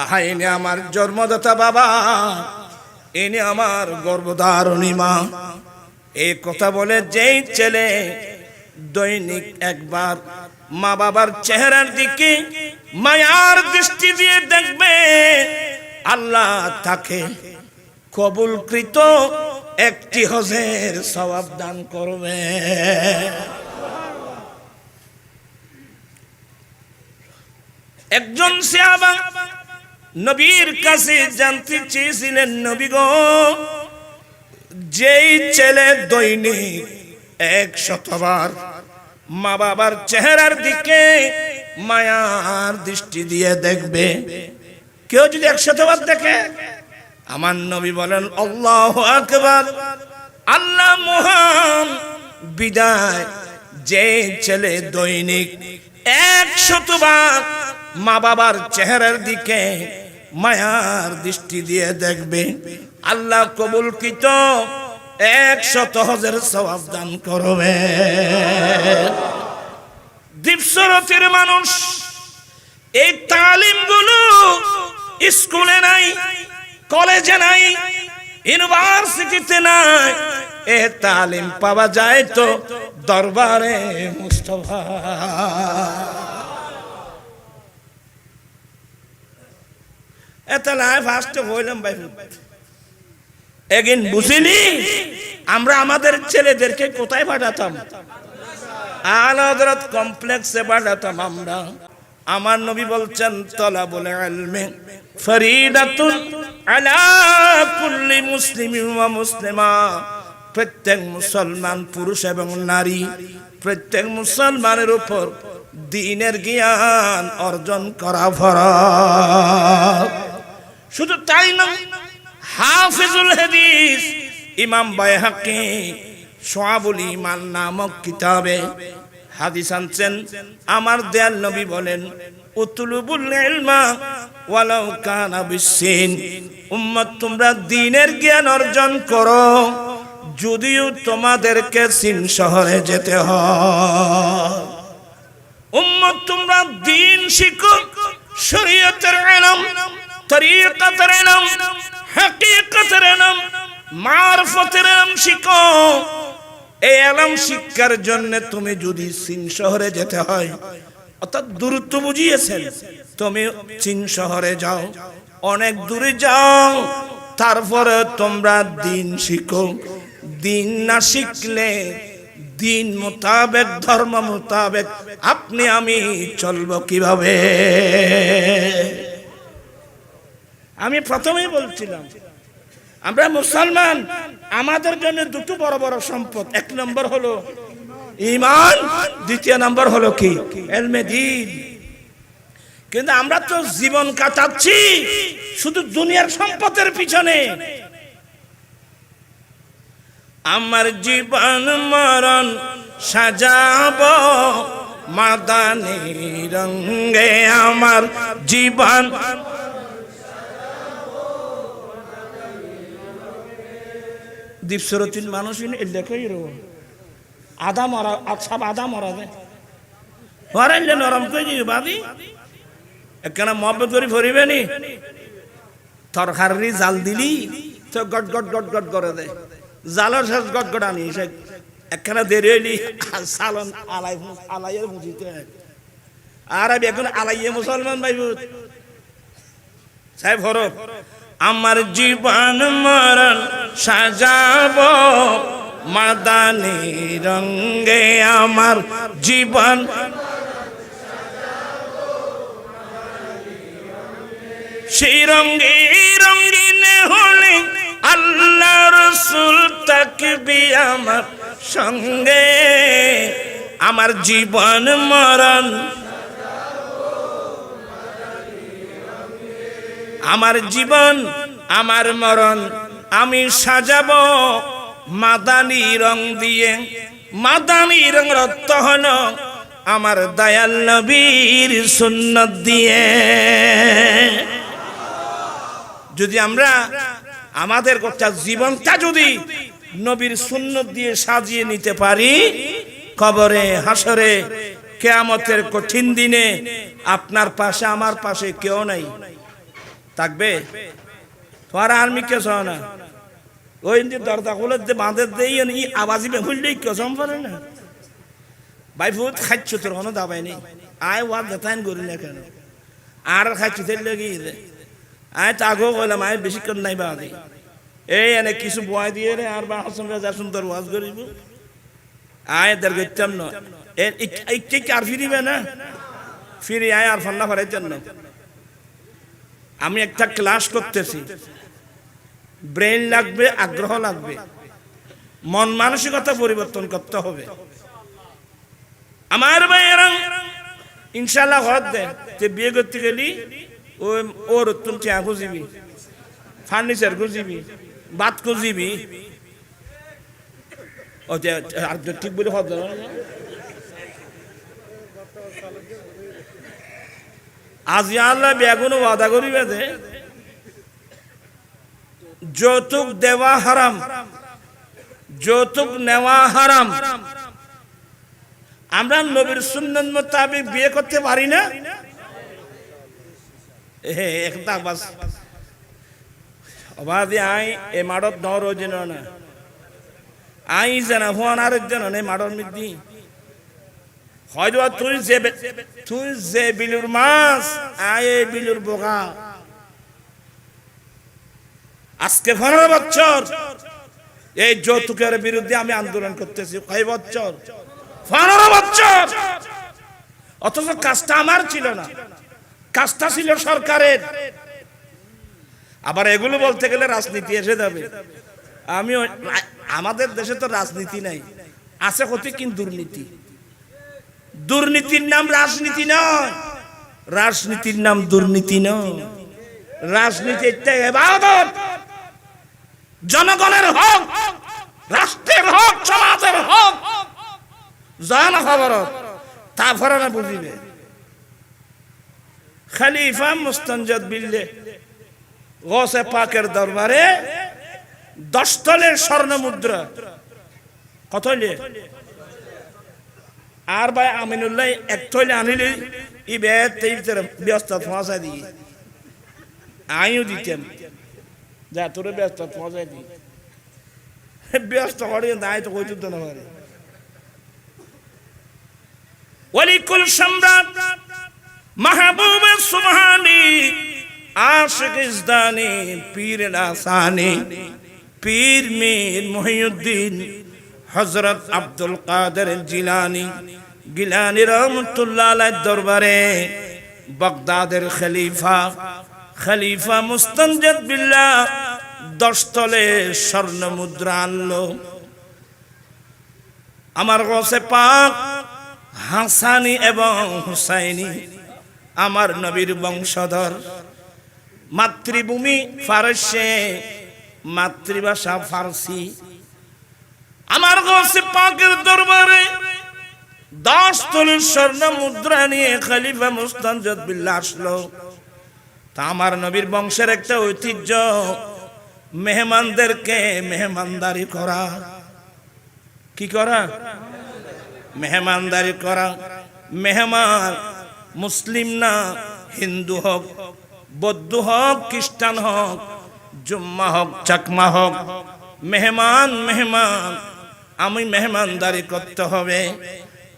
আহা এনে আমার জন্মদাতা বাবা, এনে আমার গর্ভধারিণী মা, এই কথা বলে যেই ছেলে দৈনিক একবার মা বাবার চেহারার দিকে মায়ার দৃষ্টি দিয়ে দেখবে, আল্লাহ তাকে কবুলকৃত একটি হজের সওয়াব দান করবে। একজন সাহাবা নবীর কাছে জানতে চেয়েছিলেন, নবী গো, যেই ছেলে দৈনিক 100 বার মা বাবার চেহারার দিকে মায়ার দৃষ্টি দিয়ে দেখবে, কেউ যদি 100 বার দেখে, আমার নবী বলেন আল্লাহু আকবার, আল্লাহ মহান, বিদায় যে ছেলে দৈনিক 100 বার মা বাবার চেহারার দিকে মায়ার দৃষ্টি দিয়ে দেখবে, আল্লাহ কবুলকৃত 100 হজের সওয়াব দান করবে। দ্বীপসরতির মানুষ, এই তালিমগুলো স্কুলে নাই, কলেজে নাই, ইউনিভার্সিটিতে নাই, এ তালিম পাওয়া যায় তো দরবারে মুস্তাফা। এত লাই ফার্স্টে হইলাম ভাই, এগিন বুঝিনি আমরা আমাদের ছেলেদেরকে কোথায় পাঠাতাম? আলা হযরত কমপ্লেক্সে পাঠাতাম আমরা। আমার নবী বলছেন তলাবুল ইলমি ফরিদাতুন আলা কুল্লি মুসলিমিন ওয়া মুসলিমা, প্রত্যেক মুসলমান পুরুষ এবং নারী প্রত্যেক মুসলমানের উপর দ্বীনের জ্ঞান অর্জন করা ফরজ। শুধু তাই নয়, হাফিজুল হাদিস ইমাম বাইহাকি শুআবুল ঈমান নামক কিতাবে হাদিস আনছেন। আমার দয়াল নবী বলেন উতলুবুল ইলমা ওয়ালাউ কানা বিসসিন, উম্মত তোমরা দ্বীনের জ্ঞান অর্জন করো যদিও তোমাদেরকে চীন শহরে যেতে হয়। উম্মত তোমরা দ্বীন শিখো, শরীয়তের ইলম, তরিকতের ইলম, হাকিকতের ইলম, মারফতের ইলম শিখো। এই ইলম শিক্ষার জন্য তুমি যদি চীন শহরে যেতে হয়, অর্থাৎ দূরত্ব বুঝিয়েছেন, তুমি চীন শহরে যাও, অনেক দূরে যাও, তারপরে তোমরা দ্বীন শিখো। দ্বীন না শিখলে দ্বীন মোতাবেক, ধর্ম মোতাবেক আপনি আমি চলবো কিভাবে? আমি প্রথমেই বলছিলাম আমরা মুসলমান, আমাদের জন্য দুটো বড় বড় সম্পদ। এক নম্বর হলো ঈমান, দ্বিতীয় নম্বর হলো কি? ইলমে দ্বীন। কিন্তু আমরা তো জীবন কাটাচ্ছি শুধু দুনিয়ার সম্পদের পিছনে। আমার জীবন মরণ সাজাবো মাদানী রঙে, আমার জীবন দীপসরতিন মানুষ লেখাই রো আদা মরা, সব আদা মরা যায় হরাইলে নরম করে দিবি বাদি একখানা মহব্বত করি ফরিবে নি। তরকারি জাল দিলি তো গট গট গট গট করে দেয়, জালের শেষ গট গট আনি সে একখানা দেরি হইলি সালন আলাই আলাইয়ের বুঝিতে। আর আমি এখন আলাইয়ে মুসলমান ভাই সাহেব হরফ। আমার জীবন মরণ সাজাবো মাদানী রঙে, আমার জীবন সেই রঙে রঙিনে হলে আল্লাহ রাসূল থাকবে আমার সঙ্গে। আমার জীবন মরণ, আমার জীবন আমার মরণ আমি সাজাবো মাদানী রং দিয়ে। মাদানী রং অর্থ হলো আমার দয়াল নবীর সুন্নাত দিয়ে। যদি আমরা আমাদের গোটা জীবনটা যদি নবীর সুন্নাত দিয়ে সাজিয়ে নিতে পারি, কবরে, হাসরে, কিয়ামতের কঠিন দিনে আপনার পাশে আমার পাশে কেউ নাই থাকবে। তোমার আর্মি কে না ওই দরজা খুলে বাঁধে দেই আওয়াজি বেহুললেই কসম পারে না ভাই বহুত খাচ্ছ তোর কোনো দাবাই নেই। আয় ওয়াজ দেখান করি না কেন আর খাচ্ছি লেগে আয় তাকেও বললাম আয় বেশিক্ষণ নাই বাঁধি এই এনে কিছু বয় দিয়ে রে আর বা সঙ্গে যা সুন্দর ওয়াজ করিব আয় দের গেতাম না আর ফিরিবে না ফিরে আয় আর ফান্না ফারাইতেন না। আমি একটা ক্লাস করতেছি, ব্রেন লাগবে, আগ্রহ লাগবে, মন মানসিকতা পরিবর্তন করতে হবে। আমার ভাইয়েরা ইনশাআল্লাহ হদ দেন যে বিয়ে করতে গেলি ওর তুমি চেয়া খুঁজিবি, ফার্নিচার খুঁজিবি, বাত খুঁজিবি, আর ঠিক বলে হদ আজি আল্লাহ বেগুন ওয়াদা করিবে যে যৌতুক দেওয়া হারাম, যৌতুক নেওয়া হারাম। আমরা নবীর সুন্নাত মোতাবেক বিয়ে করতে পারি না। একটা বাস অবাধে আই এ মাড়ত ন রোজন না আই জানা হুয়ান আর জন নে মাড়র মিদি হয়তো তুই যে বিলুর মাছ আয় বিলুর বোকা। আজকে 15 বছর এই যৌতুকের বিরুদ্ধে আমি আন্দোলন করতেছি। কয় বছর? 15 বছর। বছর, অথচ কাজটা আমার ছিল না, কাজটা ছিল সরকারের। আবার এগুলো বলতে গেলে রাজনীতি এসে যাবে। আমাদের দেশে তো রাজনীতি নাই, আছে কত কিন্তু দুর্নীতি। দুর্নীতির নাম রাজনীতি নয়, রাজনীতির নাম দুর্নীতি নয়। রাজনীতি একটা ইবাদত, জনগণের হক, রাষ্ট্রের হক, সমাজের হক জানা খবর, তারপরে না বুঝিবে। খলিফা মুস্তানজাদ বিল্লাহ গৌসে পাকের দরবারে 10 তলের স্বর্ণ মুদ্রা, কত হইলে? আর ভাই আমিনুল্লাহ 1 তলে আনিলে ই ব্যস্ত পৌঁছা দিই, আমিও দিতাম, যা তোর ব্যস্ত পৌঁছাই দিই, ব্যস্ত করে নাই তো কই তো না পারে। ওয়ালিকুল সম্রাট মাহবুব সুবহানি আশিক ইজদানি পীর আসানি পীর মীর মুহিউদ্দিন হযরত আব্দুল কাদের জিলানী গিলানী রহমাতুল্লাহ আলাইহির দরবারে বাগদাদের খলিফা মুস্তানজাদ বিল্লাহ 10 তলে স্বর্ণ মুদ্রা আনলো। আমার গৌসে পাক হাসানি এবং হুসাইনি, আমার নবীর বংশধর, মাতৃভূমি ফারসে, মাতৃভাষা ফারসি। আমার গৌসে পাকের দরবারে 10 তলের স্বর্ণ মুদ্রা নিয়ে খলিফা মুস্তানজাদ বিল্লাহ আসলো। তা আমার নবীর বংশের একটা ঐতিহ্য, মেহমানদেরকে মেহমানদারি করা। কি করা? মেহমানদারি করা। মেহমান মুসলিম না, হিন্দু হোক, বৌদ্ধ হোক, খ্রিস্টান হোক, জুম্মা হোক, চাকমা হোক, মেহমান মেহমান, আমি মেহমানদারি করতে হবে।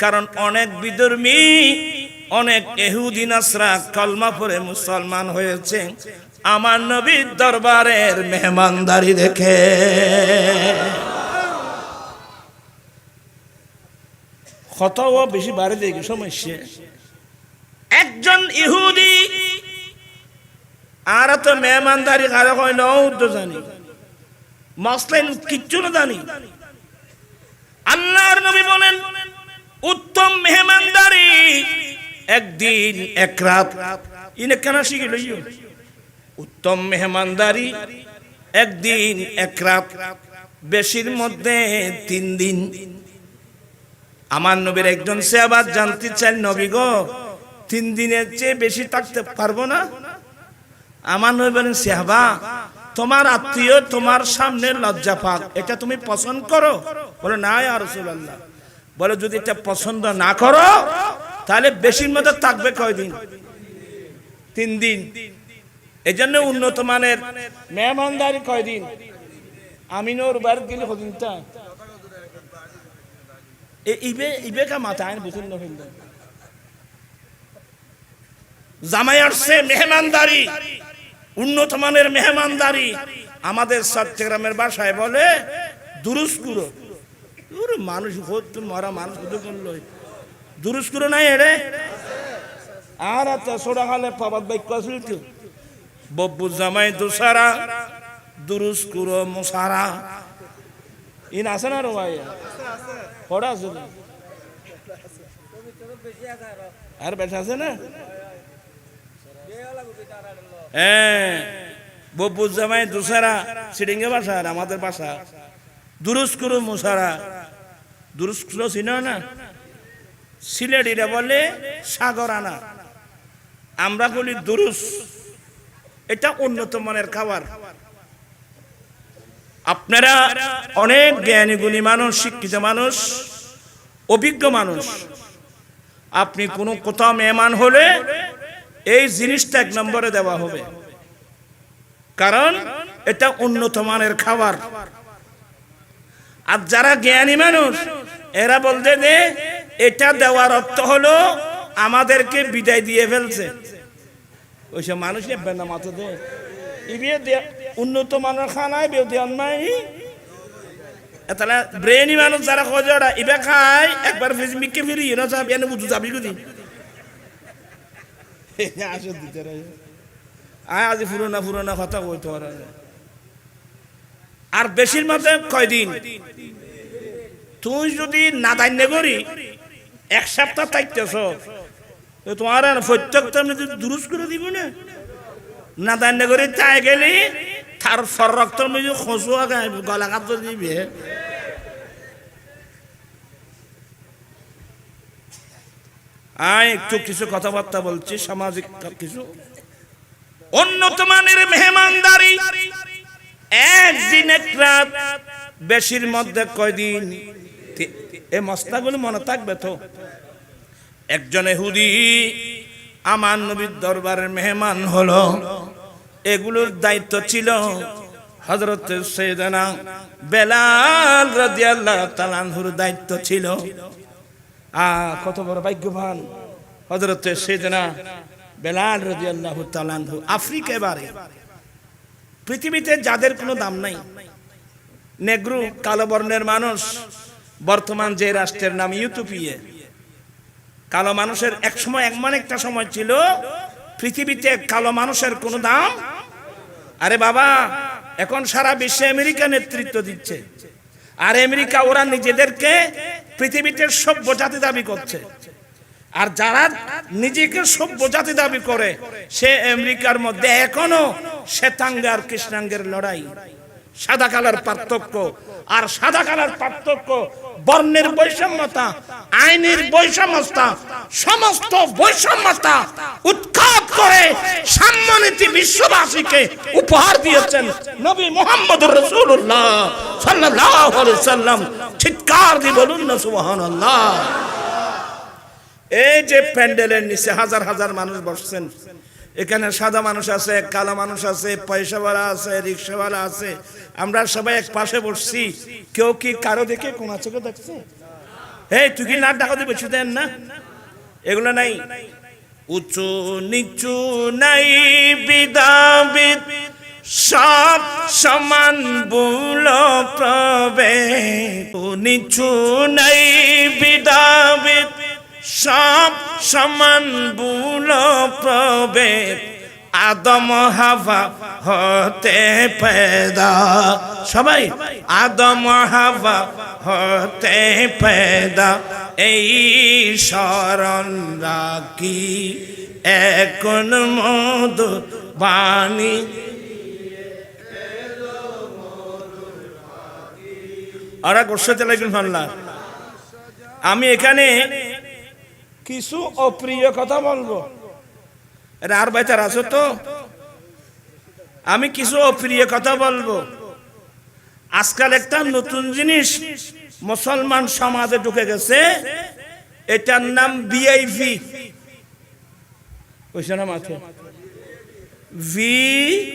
কারণ অনেক বিধর্মী, অনেক ইহুদি নাসরা কলমা পড়ে মুসলমান হয়েছে আমার নবীর দরবারের মেহমানদারি দেখে। কতও বেশি বাড়ি দেখি সমস্যা। একজন ইহুদি আর তো মেহমানদারি কারো হয় না, তো জানি মসলেন কিচ্ছু না জানি। আল্লাহর নবী বলেন উত্তম মেহমানদারি একদিন এক রাত। ইনে কেন শিখে লইও? উত্তম মেহমানদারি একদিন এক রাত, বেশির মধ্যে 3 দিন। আমার নবীর একজন সাহাবা জানতে চাই, নবী গো 3 দিনের চেয়ে বেশি থাকতে পারবো না? আমার নবী বলেন, সাহাবা তোমার আত্মীয় তোমার সামনে লজ্জা পাক, এটা তুমি পছন্দ করো? বলে না ইয়া রাসূলুল্লাহ। বলে যদি এটা পছন্দ না করো তাহলে বেশির মধ্যে থাকবে কয়দিন? 3 দিন। এজন্য উন্নত মানের মেহমানদারি কয়দিন? আমিনুর বার গেলে কদিন তা ইবে কা মাথায় বুঝুন না ফেললেন। জামাই আসছে, মেহমানদারি, উন্নত মানের মেহমানদারি। আমাদের চট্টগ্রামের ভাষায় বলে দুরুস্কুরো। মানুষ মরা মানুষ দুরুস্কুরো নাই এরে। আর ছোড়া খালে পাবাদ বাক্য আসল তো বব্বু জামাই দুসারা দুরুস্কুরো মুসারা। ইন আছে না রে ভাই? পড়া আছে আর বেটা আছে না? হ্যাঁ, বব্বু জামাই দুসারা সিডিঙ্গে ভাষা, আর আমাদের ভাষা দুরুস্কুরো মুসারা। দুরুস্কুরো চিনো না? সিলেটিরা বলে সাগরানা, আমরা বলি দুরুস। এটা উন্নত মানের খাবার। আপনারা অনেক জ্ঞানী গুণী মানুষ, শিক্ষিত মানুষ, অভিজ্ঞ মানুষ। আপনি কোনো কোথাও মেহমান হলে এই জিনিসটা 1 নম্বরে দেওয়া হবে, কারণ এটা উন্নত মানের খাবার। আর যারা জ্ঞানী মানুষ এরা বলতে যে এটা দেওয়ার অর্থ হলো আমাদেরকে বিদায় দিয়ে ফেলছে। ওইসব মানুষ না মাথা দেয় উন্নত মানের খানায় বেউ দেওয়ার নাই। তাহলে ব্রেনি মানুষ যারা খোঁজে ওরা ইবে খায় একবার ফেসমিকে ফিরি না চাবি এনে বুঝু যাবি কুদি আসো দিতে রে আয় আজ পুরোনা কথা কইতে পারে আর বেশির মধ্যে কয়দিন তুই যদি না দান্য করি এক সপ্তাহ থাকতেছ তোমার প্রত্যেকটা দুরুস করে দিব না দান্য করে চাই গেলি তার ফর রক্ত খসুয়া গায়ে গলা কাপ দিবে একটু কিছু কথাবার্তা বলছি সামাজিক কিছু উন্নত মানের মেহমানদারি একদিন এক রাত বেশির মধ্যে কয়দিন এই মশলাগুলো মনে থাকবে তো একজন ইহুদি আমার নবীর দরবারের মেহমান হলো এগুলোর দায়িত্ব ছিল হযরত সাইয়েদনা বেলাল রাদিয়াল্লাহু তাআলা আনহুর দায়িত্ব ছিল কত বড় ভাগ্যবান হযরত সাইয়েদনা বেলাল রাদিয়াল্লাহু তাআলা আনহু আফ্রিকায় বাড়ি পৃথিবীতে যাদের কোনো দাম নাই নেগ্রো কালো বর্ণের মানুষ বর্তমান যে রাষ্ট্রের নাম ইউটোপিয়া কালো মানুষের এক সময় এমন একটা সময় ছিল পৃথিবীতে কালো মানুষের কোনো দাম আরে বাবা এখন সারা বিশ্বে আমেরিকা নেতৃত্ব দিচ্ছে আর আমেরিকা ওরা নিজেদেরকে পৃথিবীতে সভ্য জাতি দাবি করছে আর যারা নিজেকে সভ্য জাতি দাবি করে সে আমেরিকার মধ্যে এখনো শ্বেতাঙ্গ আর কৃষ্ণাঙ্গের লড়াই সাদা কালার পার্থক্য আর সাদা কালার পার্থক্য বর্ণের বৈষম্যতা আইনের বৈষম্যতা সমস্ত বৈষম্যতা উৎখাত করে সাম্যনীতি বিশ্ববাসীকে উপহার দিয়েছেন নবী মুহাম্মদুর রাসূলুল্লাহ সাল্লাল্লাহু আলাইহি সাল্লাম চিৎকার দিয়ে বলুন না সুবহানাল্লাহ এই যে প্যান্ডেলের নিচে হাজার হাজার মানুষ বসছেন এখানে সাদা মানুষ আছে কালো মানুষ আছে পয়সাওয়ালা আছে রিকশাওয়ালা আছে আমরা সবাই এক পাশে বসছি কেউ কি কারো দেখে কোন আছে কেউ দেখছে এই তুই কি নাক ডাকা দিয়ে বসে দেন না এগুলো নাই উঁচু নিচু নাই বিদাবিদ সব সমান বুল প্রবেদ নিচু নাই বিদাবিদ সব সমান বুল প্রবেদ আদম হাওয়া হতে পয়দা সবাই আদম হাওয়া হতে পয়দা এই শরণ রাখি এখন মধু বাণী আর গোসতে লাগবেন ফাল্লা আমি এখানে কিছু অপ্রিয় কথা বলবো আর বেচার আছো তো আমি কিছু অপ্রিয় কথা বলবো আজকাল একটা নতুন জিনিস মুসলমান সমাজে ঢুকে গেছে এটার নাম ভিআইপি কইছে না মাথে ভিআইপি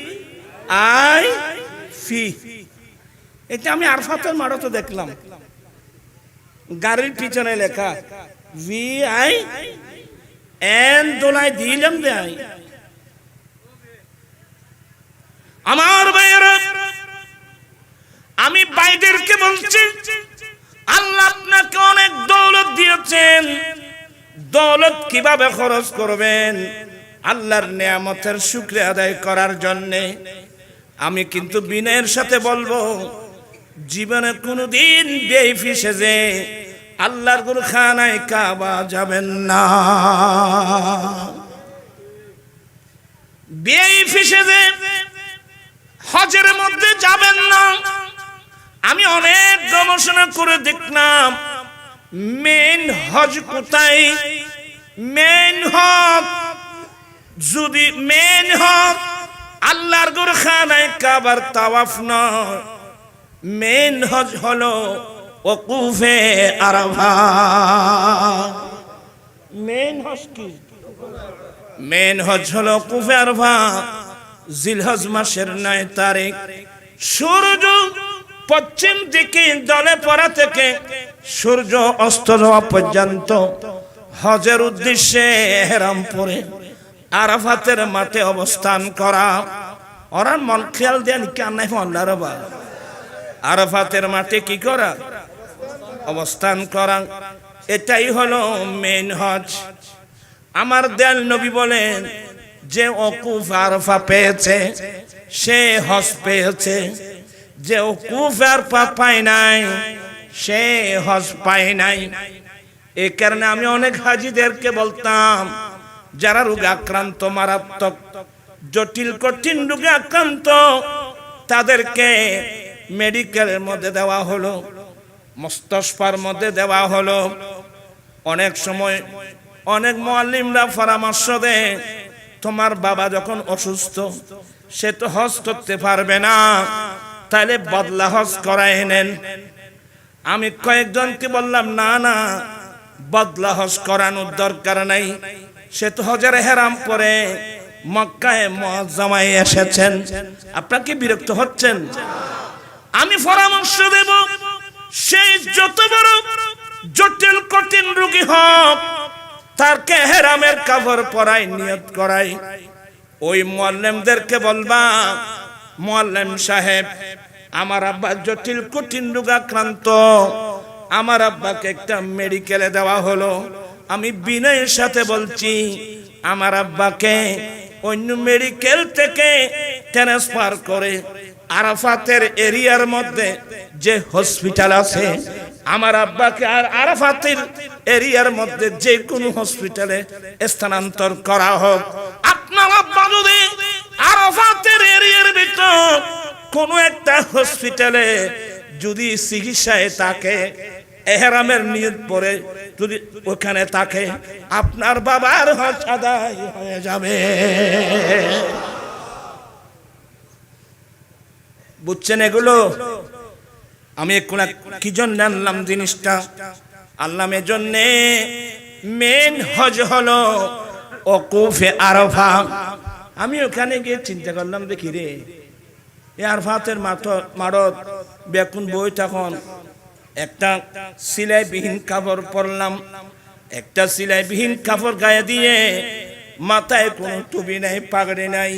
এটা আমি আরফাতের মাঠে দেখলাম গাড়ির পিছনে লেখা ভিআই এন দোলাই দিলাম দেয় আমার ভাইয়েরা আমি ভাইদেরকে বলছি আল্লাহ আপনাকে অনেক দৌলত দিয়েছেন দৌলত কিভাবে খরচ করবেন আল্লাহর নিয়ামতের শুকরিয়া আদায় করার জন্য আমি কিন্তু বিনয়ের সাথে বলবো জীবনে কোনোদিন বেইফি সেজে আল্লাহর গুরখানায় কাবা যাবেন না বেইফি সেজে হজের মধ্যে যাবেন না আমি অনেক গবেষণা করে দেখলাম মেন হজ কোথায় মেন হজ যদি মেন হজ আল্লাহর গুরখানায় কাবার তাওয়াফ নয় মেন হজ হলো ওকুফে আরাফা মেন হজ কি মেন হজ হলো ওকুফে আরাফা জিলহজ মাসের 9 তারিখ সূর্য পশ্চিম দিকে দলে পড়া থেকে সূর্য অস্ত যাওয়া পর্যন্ত হজের উদ্দেশ্যে ইহরাম পরে আরাফাতের মাঠে অবস্থান করা ওরা মন খেয়াল দেন কেন নাই আল্লাহর বা আরাফাতের মাঠে কি করা? অবস্থান করা। এটাই হলো মেন হজ। আমার দয়াল নবী বলেন, যে ওকুফ আরাফা পেয়েছে সে হজ পেয়েছে, যে ওকুফ আরাফা পায় নাই সে হজ পায় নাই। এই কারণে আমি অনেক হাজিদেরকে বলতাম, যারা রোগে আক্রান্ত, মারাত্মক জটিল কঠিন রোগে আক্রান্ত, তাদেরকে মেডিকেলের মধ্যে দেওয়া হলো, মুস্তাশফার মধ্যে দেওয়া হলো। অনেক সময় অনেক মুআল্লিমরা পরামর্শ দেয়, তোমার বাবা যখন অসুস্থ, সে তো হজ করতে পারবে না, তাহলে বদলা হজ করায় নেন। আমি কয়েকজনকে বললাম, না না, বদলা হজ করানোর দরকার নাই, সে তো হজের হেরাম পরে মক্কায় মুআজ্জামায় এসেছেন। আপনারা কি বিরক্ত হচ্ছেন? আমি পরামর্শ দেব, সেই যত বড় জটিল কঠিন রোগী হোক, তারকে হেরামের কাপড় পরাই, নিয়ত করাই। ওই মুআল্লিমদেরকে বলবা, মুআল্লিম সাহেব, আমার আব্বা জটিল কঠিন রোগে আক্রান্ত, আমার আব্বাকে একটা মেডিকেলে দেওয়া হলো। আমি বিনয়ের সাথে বলছি, আমার আব্বাকে অন্য মেডিকেল থেকে ট্রান্সফার করে আরাফাতের এরিয়ার মধ্যে যে হসপিটাল আছে, আমার আব্বাকে আর আরাফাতের এরিয়ার মধ্যে যে কোনো হসপিটালে স্থানান্তর করা হোক। আপনার আব্বা যদি আরাফাতের এরিয়ার ভিতর কোনো একটা হসপিটালে যদি চিকিৎসায় থাকে, এহরামের নিয়ত পরে যদি ওখানে থাকে, আপনার বাবার হজ আদায় হয়ে যাবে। বুঝছেন এগুলো? আমি কি জন্য আনলাম জিনিসটা? আল্লাহ জন্য মেন হজ হলো ওকুফে আরাফা। আমি ওখানে গিয়ে চিন্তা করলাম, দেখি রে, এই আরাফাতের মাঠত বেকুন বই, তখন একটা সিলাইবিহীন কাপড় পরলাম, একটা সিলাইবিহীন কাপড় গায়ে দিয়ে, মাথায় কোনো টুপি নাই, পাগড়ি নাই,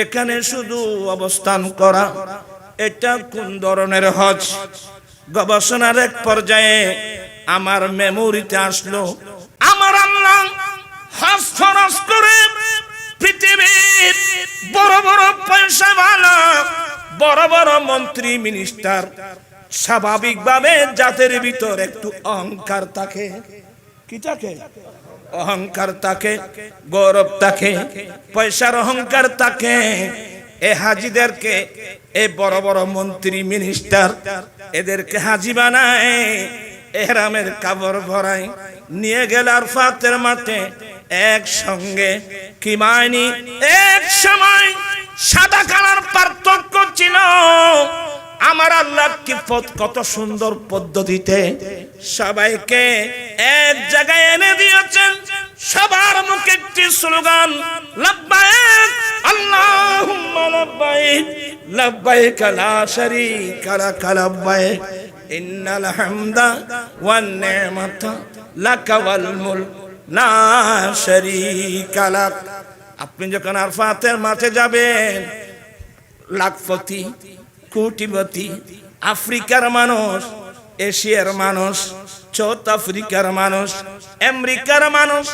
এখানে শুধু অবস্থান করা। এটা কোন ধরনের হজ? গবেষণার এক পর্যায়ে আমার মেমোরিতে আসলো, আমার আল্লাহ হজ ফরজ করে পৃথিবীর বড় বড় পয়সাওয়ালা, বড় বড় মন্ত্রী, মিনিস্টার, স্বাভাবিকভাবে জাতির ভিতর একটু অহংকার থাকে। কি থাকে? অহংকার থাকে, গৌরব থাকে, পয়সার অহংকার থাকে। এ হাজিদেরকে, এ বড় বড় মন্ত্রী, মিনিস্টার, এদেরকে হাজি বানায়, এহরামের কাপড় ভরায়, নিয়ে গেল আরাফাতের মাঠে একসঙ্গে। কি মানি? এক সময় সাদা কালার পার্থক্য ছিল। আমার আল্লাহ কি কত সুন্দর পদ্ধতিতে সবাইকে এক জায়গায় এনে দিয়েছেন। সবার মুখে একটি স্লোগান, লাব্বাইক আল্লাহুম্মা লাব্বাইক, লাব্বাইক লা শারীকা লাক লাব্বাইক, ইন্নাল হামদা ওয়ান নি'মাতা লাকা ওয়াল মুলক লা শারীকা লাক। আপনি যখন আরাফাতের মাঠে যাবেন, লাখপতি, কোটিপতি, আফ্রিকার মানুষ, এশিয়ার মানুষ, সাউথ আফ্রিকার মানুষ, আমেরিকার মানুষ,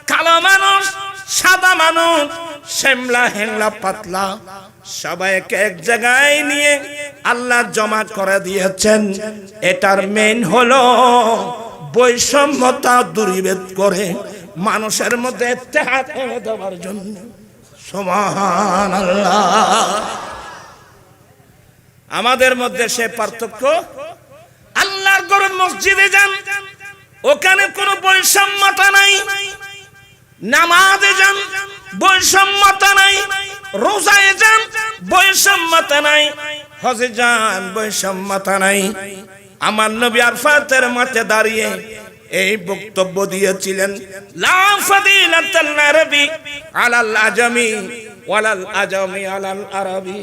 কালো মানুষ, সাদা মানুষ, শ্যামলা, হ্যাংলা, পাতলা, সবাইকে এক জায়গায় নিয়ে আল্লাহ জমা করে দিয়েছেন। এটার মেন হলো বৈষম্যতা দূরীভূত করে মানুষের মধ্যে ইত্তেহাদ এনে দেওয়ার জন্য। সুবহানাল্লাহ। আমাদের মধ্যে সে পার্থক্য, আল্লাহর ঘরের মসজিদে যান, ওখানে কোনো বৈষম্যতা নাই। নামাজে যান, বৈষম্যতা নাই। রোজায় যান, বৈষম্যতা নাই। হজে যান, বৈষম্যতা নাই। আমার নবী আরাফাতের মাঠে দাঁড়িয়ে এই বক্তব্য দিয়েছিলেন, লা ফাদিলাতাল আরবি আলাল আজমি ওয়ালাল আজমি আলাল আরবি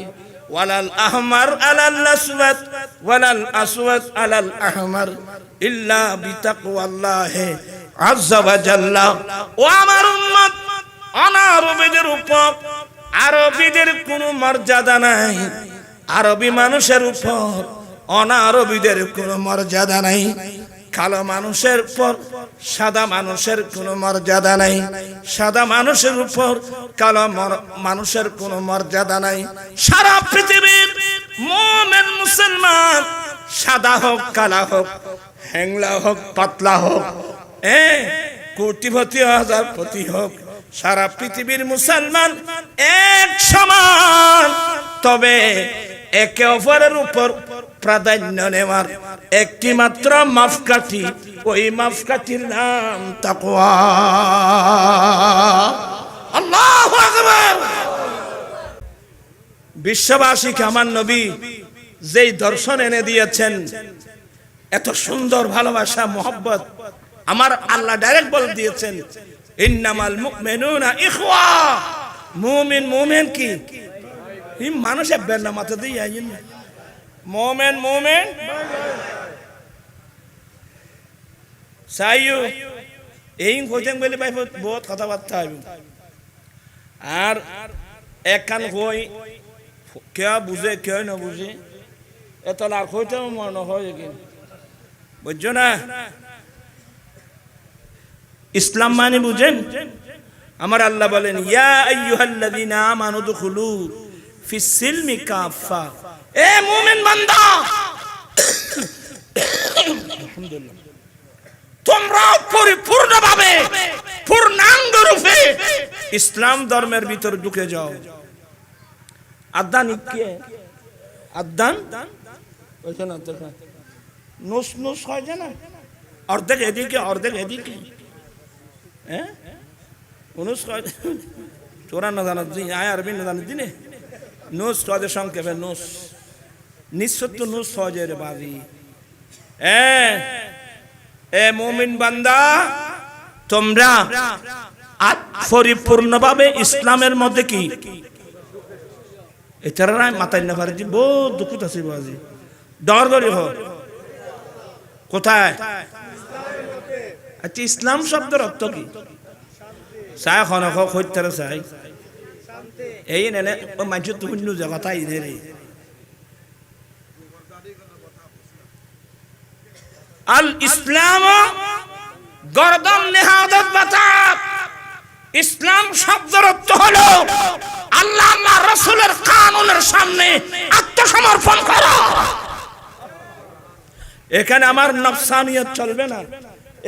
ওয়ালাল আহমার আলাল আসওয়াদ ওয়ালাল আসওয়াদ আলাল আহমার ইল্লা বিতাকওয়াল্লাহি আযজা ওয়া জাল্লা। ও আমার উম্মত, অনারবীদের উপর আরবীদের কোনো মর্যাদা নাই। আরবি মানুষের উপর অনারবীদের কোনো মর্যাদা নাই, কালো মানুষের উপর সাদা মানুষের কোনো মর্যাদা নাই, সাদা মানুষের উপর কালো মানুষের কোনো মর্যাদা নাই। সারা পৃথিবীর মুমিন মুসলমান সাদা হোক কালা হোক, হ্যাংলা হোক পাতলা হোক, কোটিপতি হাজারপতি হোক, সারা পৃথিবীর মুসলমান এক সমান। তবে একে অপরের উপর প্রাধান্য নেওয়ার একটি মাত্র মাপকাঠি, ওই মাপকাঠির নাম তাকওয়া। আল্লাহু আকবার। বিশ্ববাসীকে আমার নবী যেই দর্শন এনে দিয়েছেন, এত সুন্দর ভালোবাসা মোহব্বত, আমার আল্লাহ ডাইরেক্ট বলে দিয়েছেন ইন্নামাল মুমিনুনা ইখওয়া। মুমিন মুমিন কি মানুষ একবার না মাথা দিয়ে আইন মোমেন মোমেন সাইয়ু এই কইতেন বলে ভাই বহুত কথাবার্তা হইব। আর একখান কই কে বুঝে কে না বুঝে এত আর কইতেও মনে হয় কি বুঝছো না। ইসলাম মানে বুঝেন? আমার আল্লাহ বলেন ইয়া আইয়ুহাল্লাযীনা আমানু দুখুলু ফিস সিলমি কাফা। এ মুমিন বান্দা, আলহামদুলিল্লাহ, তোমরা পরিপূর্ণভাবে পূর্ণাঙ্গ রূপে ইসলাম ধর্মের ভিতর ঢুকে যাও। আদান কি? আদান ওইখানে নুস নুস হয় না, অর্ধেক এদিকে অর্ধেক এদিকে, হ্যাঁ উনুস হয়। তোরা না জানার দিন আয় আরবি না জানার দিনে নুস সহজে সংক্ষেপে নুস নিঃসত্য নুস সহজের বাড়ি। এ মুমিন বান্দা, তোমরা পরিপূর্ণভাবে ইসলামের মধ্যে কি এছাড়া মাথায় না পারে বহু দুঃখিত আছে বাজি ডর করে হোক কোথায়? আচ্ছা, ইসলাম শব্দের অর্থ কি? চাই খনক হইতে চাই এই নেলে ও মানুষ তো অন্য জায়গাটাই রে। আল ইসলাম গর্দন নেহাদত বাতাত। ইসলাম শব্দের অর্থ হলো আল্লাহ আল্লাহ রাসূলের কানুনের সামনে আত্মসমর্পণ করা। এখানে আমার নফসানিয়ত চলবে না,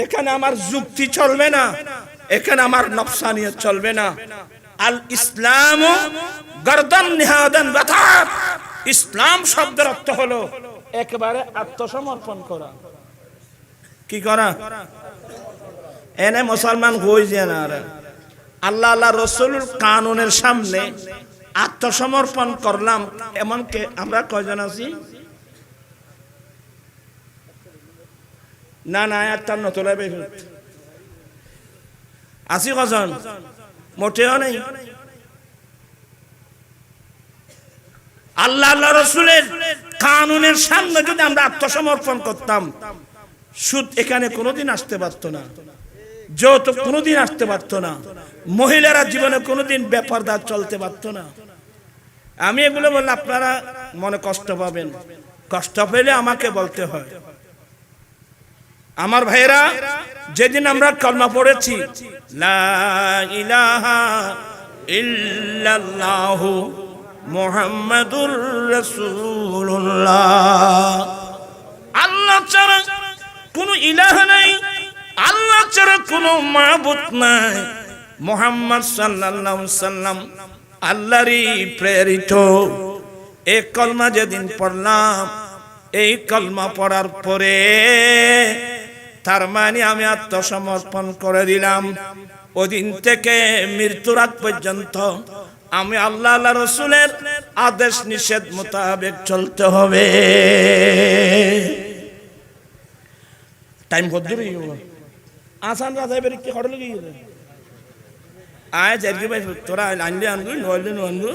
এখানে আমার যুক্তি চলবে না, এখানে আমার নফসানিয়ত চলবে না। আল ইসলাম গর্দন নিহাদান বাতাত। ইসলাম শব্দের অর্থ হলো একেবারে আত্মসমর্পণ করা। কি করা? এনে মুসলমান হই যায় না, আল্লাহ আল্লাহ রসুলের কানুনের সামনে আত্মসমর্পণ করলাম। এমনকি আমরা কয়জন আছি? না না, একটা নতলা আছি কজন? মোটেও নেই। আল্লাহ আল্লাহ রসুলের কানুনের সামনে যদি আমরা আত্মসমর্পণ করতাম, সুদ এখানে কোনোদিন আসতে পারতো না, যৌতুক কোনোদিন আসতে পারতো না, মহিলারা জীবনে কোনোদিন বেপরদা চলতে পারতো না। আমি এগুলো বললে আপনারা মনে কষ্ট পাবেন, কষ্ট পেলে আমাকে বলতে হয়। আমার ভাইরা, যেদিন আমরা কলমা পড়েছি লা ইলাহা ইল্লাল্লাহু মুহাম্মাদুর রাসূলুল্লাহ, আল্লাহ ছাড়া কোনো ইলাহ নাই, আল্লাহ ছাড়া কোনো মাবুদ নাই, মুহাম্মদ সাল্লাল্লাহু আলাইহি সাল্লাম আল্লাহরই প্রেরিত। এই কলমা যেদিন পড়লাম, এই কলমা পড়ার পরে তার মানে আমি আত্মসমর্পণ করে দিলাম। ওদিন থেকে মৃত্যুর আগ পর্যন্ত আমি আল্লাহ আল্লাহ রসুলের আদেশ নিষেধ মোতাবেক চলতে হবে। টাইম কত দূর আসান রাজা বের কি খড় লগি আয় জারগি ভাই তোরা আনলি আনবি নইলি নইলু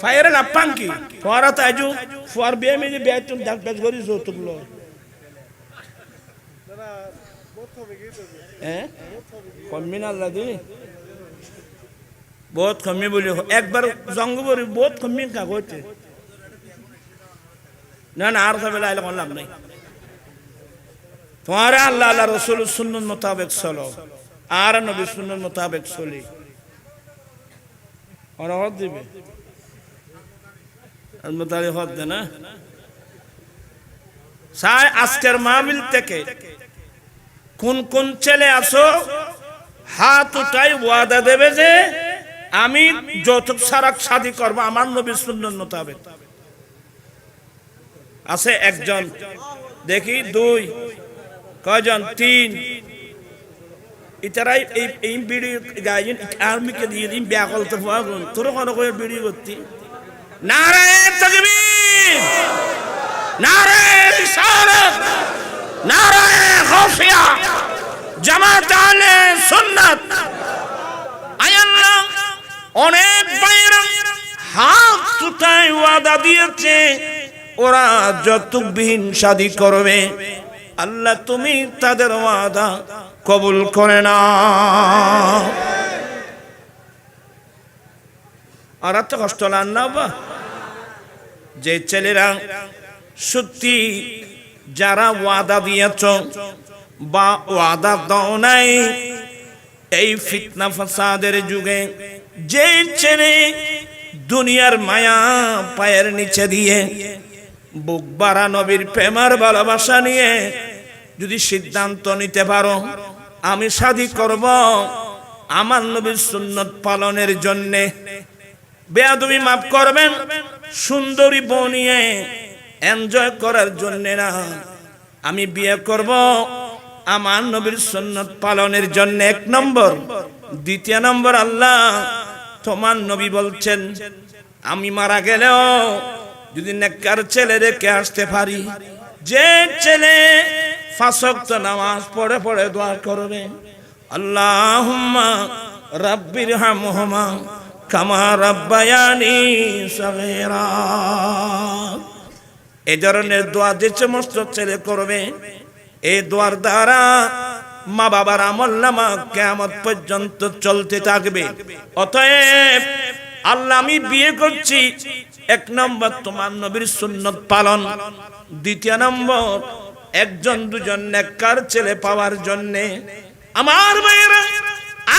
ফায়ারে লাপান কি ফরা তাজু ফর বিয়ে মে বিয়ে তুম ডাক ডাক করি জো তুমলো দাদা বহুত হবে কি তো কমিনা লাগি বহুত কমি বলি একবার জঙ্গবরি বহুত কমি কা হইতে না না আর সবে লাইলে কোনো লাভ নাই। তোমার আল্লাহ আল্লাহ রসুল সুন্নত মোতাবেক চলো, আর নবী সুন্নত মোতাবেক চলি, ওরা হদ দিবে হদ দে না। সাই আজকের মাহফিল থেকে কোন কোন ছেলে আসো হাত উঠাই ওয়াদা দেবে যে আমি যৌতুক ছাড়া শাদী করবো আমার নবীর সুন্নত মোতাবেক। আছে একজন, দেখি দুই, কয়জন, তিন। ইতারাই এই বিড়ি গাইন আর্মিকে দিয়ে দিন ব্যাকল তো পাগুন তোর কোনো করে বিড়ি করতি। নারায়ে তাকবীর, নারায়ে রিসালাত, নারায়ে গাউসিয়া, জামাত আহলে সুন্নাত। আল্লাহ অনেক ভাইরা হাত উঠায় ওয়াদা দিয়েছে ওরা যৌতুকবিহীন শাদী করবে। আল্লাহ তুমি তাদের ওয়াদা কবুল করে নাও। আর তো কষ্ট লান না বা যে ছেলেরা সত্যি যারা ওয়াদা দিয়েছ বা ওয়াদা দাও নাই, এই ফিতনা ফাসাদের যুগে যে ছেলে দুনিয়ার মায়া পায়ের নিচে দিয়ে বুক বাড়া নবীর প্রেমার ভালোবাসা নিয়ে যদি সিদ্ধান্ত নিতে পারো আমি শাদী করব আমার নবীর সুন্নত পালনের জন্য, বেয়াদবি মাফ করবেন, সুন্দরী বউ নিয়ে এনজয় করার জন্য না, আমি বিয়ে করব আমার নবীর সুন্নত পালনের জন্য। এক নম্বর। দ্বিতীয় নম্বর, আল্লাহ তোমার নবী বলছেন আমি মারা গেলেও যদি নেককার ছেলে রেখে আসতে পারি, যে ছেলে 5 ওয়াক্ত নামাজ পড়ে পড়ে দোয়া করবে আল্লাহুম্মা রাব্বিরহামহুমা কামা রাব্বায়ানি সগীরা, এই ধরনের দোয়া যে সমস্ত ছেলে করবে, এই দোয়ার দ্বারা মা বাবার আমলনামা কিয়ামত পর্যন্ত চলতে থাকবে। অতএব আল্লাহ আমি বিয়ে করছি, 1 নম্বর তোমার নবীর সুন্নত পালন, দ্বিতীয় নম্বর একজন দুজন নেককার ছেলে পাওয়ার জন্য। আমার ভাইরা,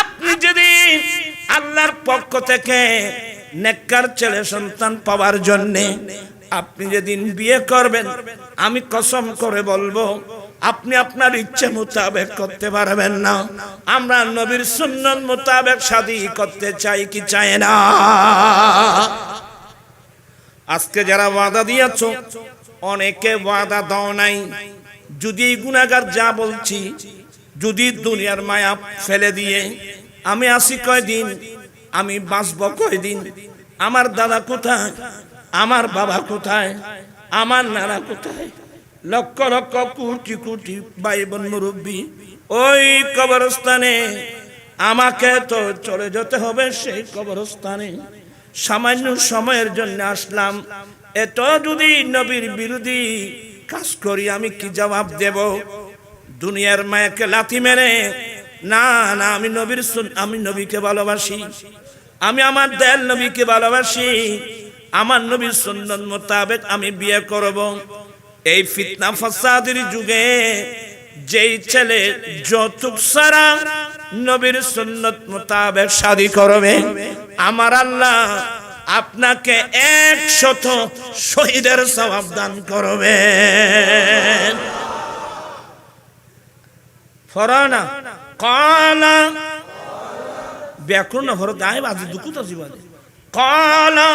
আপনি যদি আল্লাহর পক্ষ থেকে নেককার ছেলে সন্তান পাওয়ার জন্য আপনি যেদিন বিয়ে করবেন, আমি কসম করে বলবো আপনি আপনার ইচ্ছে মোতাবেক করতে পারবেন না। আমরা নবীর সুন্নত মোতাবেক শাদী করতে চাই কি চাই না? আজকে যারা ওয়াদা দিয়েছো, অনেকে ওয়াদা দাও নাই। যদি গুনাহগার যা বলছি, যদি দুনিয়ার মায়া ফেলে দিয়ে আমি আসি কয়দিন, আমি বাঁচব কয়দিন, আমার দাদা কোথায়, আমার বাবা কোথায়, আমার নানা কোথায়, লক্ষ লক্ষ কোটি কোটি ভাই বোন মুরব্বী ওই কবরস্থানে, আমাকে তো চলে যেতে হবে সেই কবরস্থানে। সামান্য সময়ের জন্য আসলাম, এত যদি নবীর বিরোধী কাজ করি আমি কি জবাব দেব? দুনিয়ার মায়াকে লাথি মেরে না না, আমি নবীকে ভালোবাসি, আমি আমার দয়াল নবীকে ভালোবাসি, আমার নবীর সুন্নত মোতাবেক আমি বিয়ে করব। এই ফিতনা ফাসাদের যুগে যেই ছেলে যৌতুক ছাড়া নবীর সুন্নত মোতাবেক শাদী করবে, আমার আল্লাহ আপনাকে 100 শহীদের সওয়াব দান করবে। ফরানা কালা ব্যাকরণ হর গায়ে বাজি দুকুত জীবনে কালা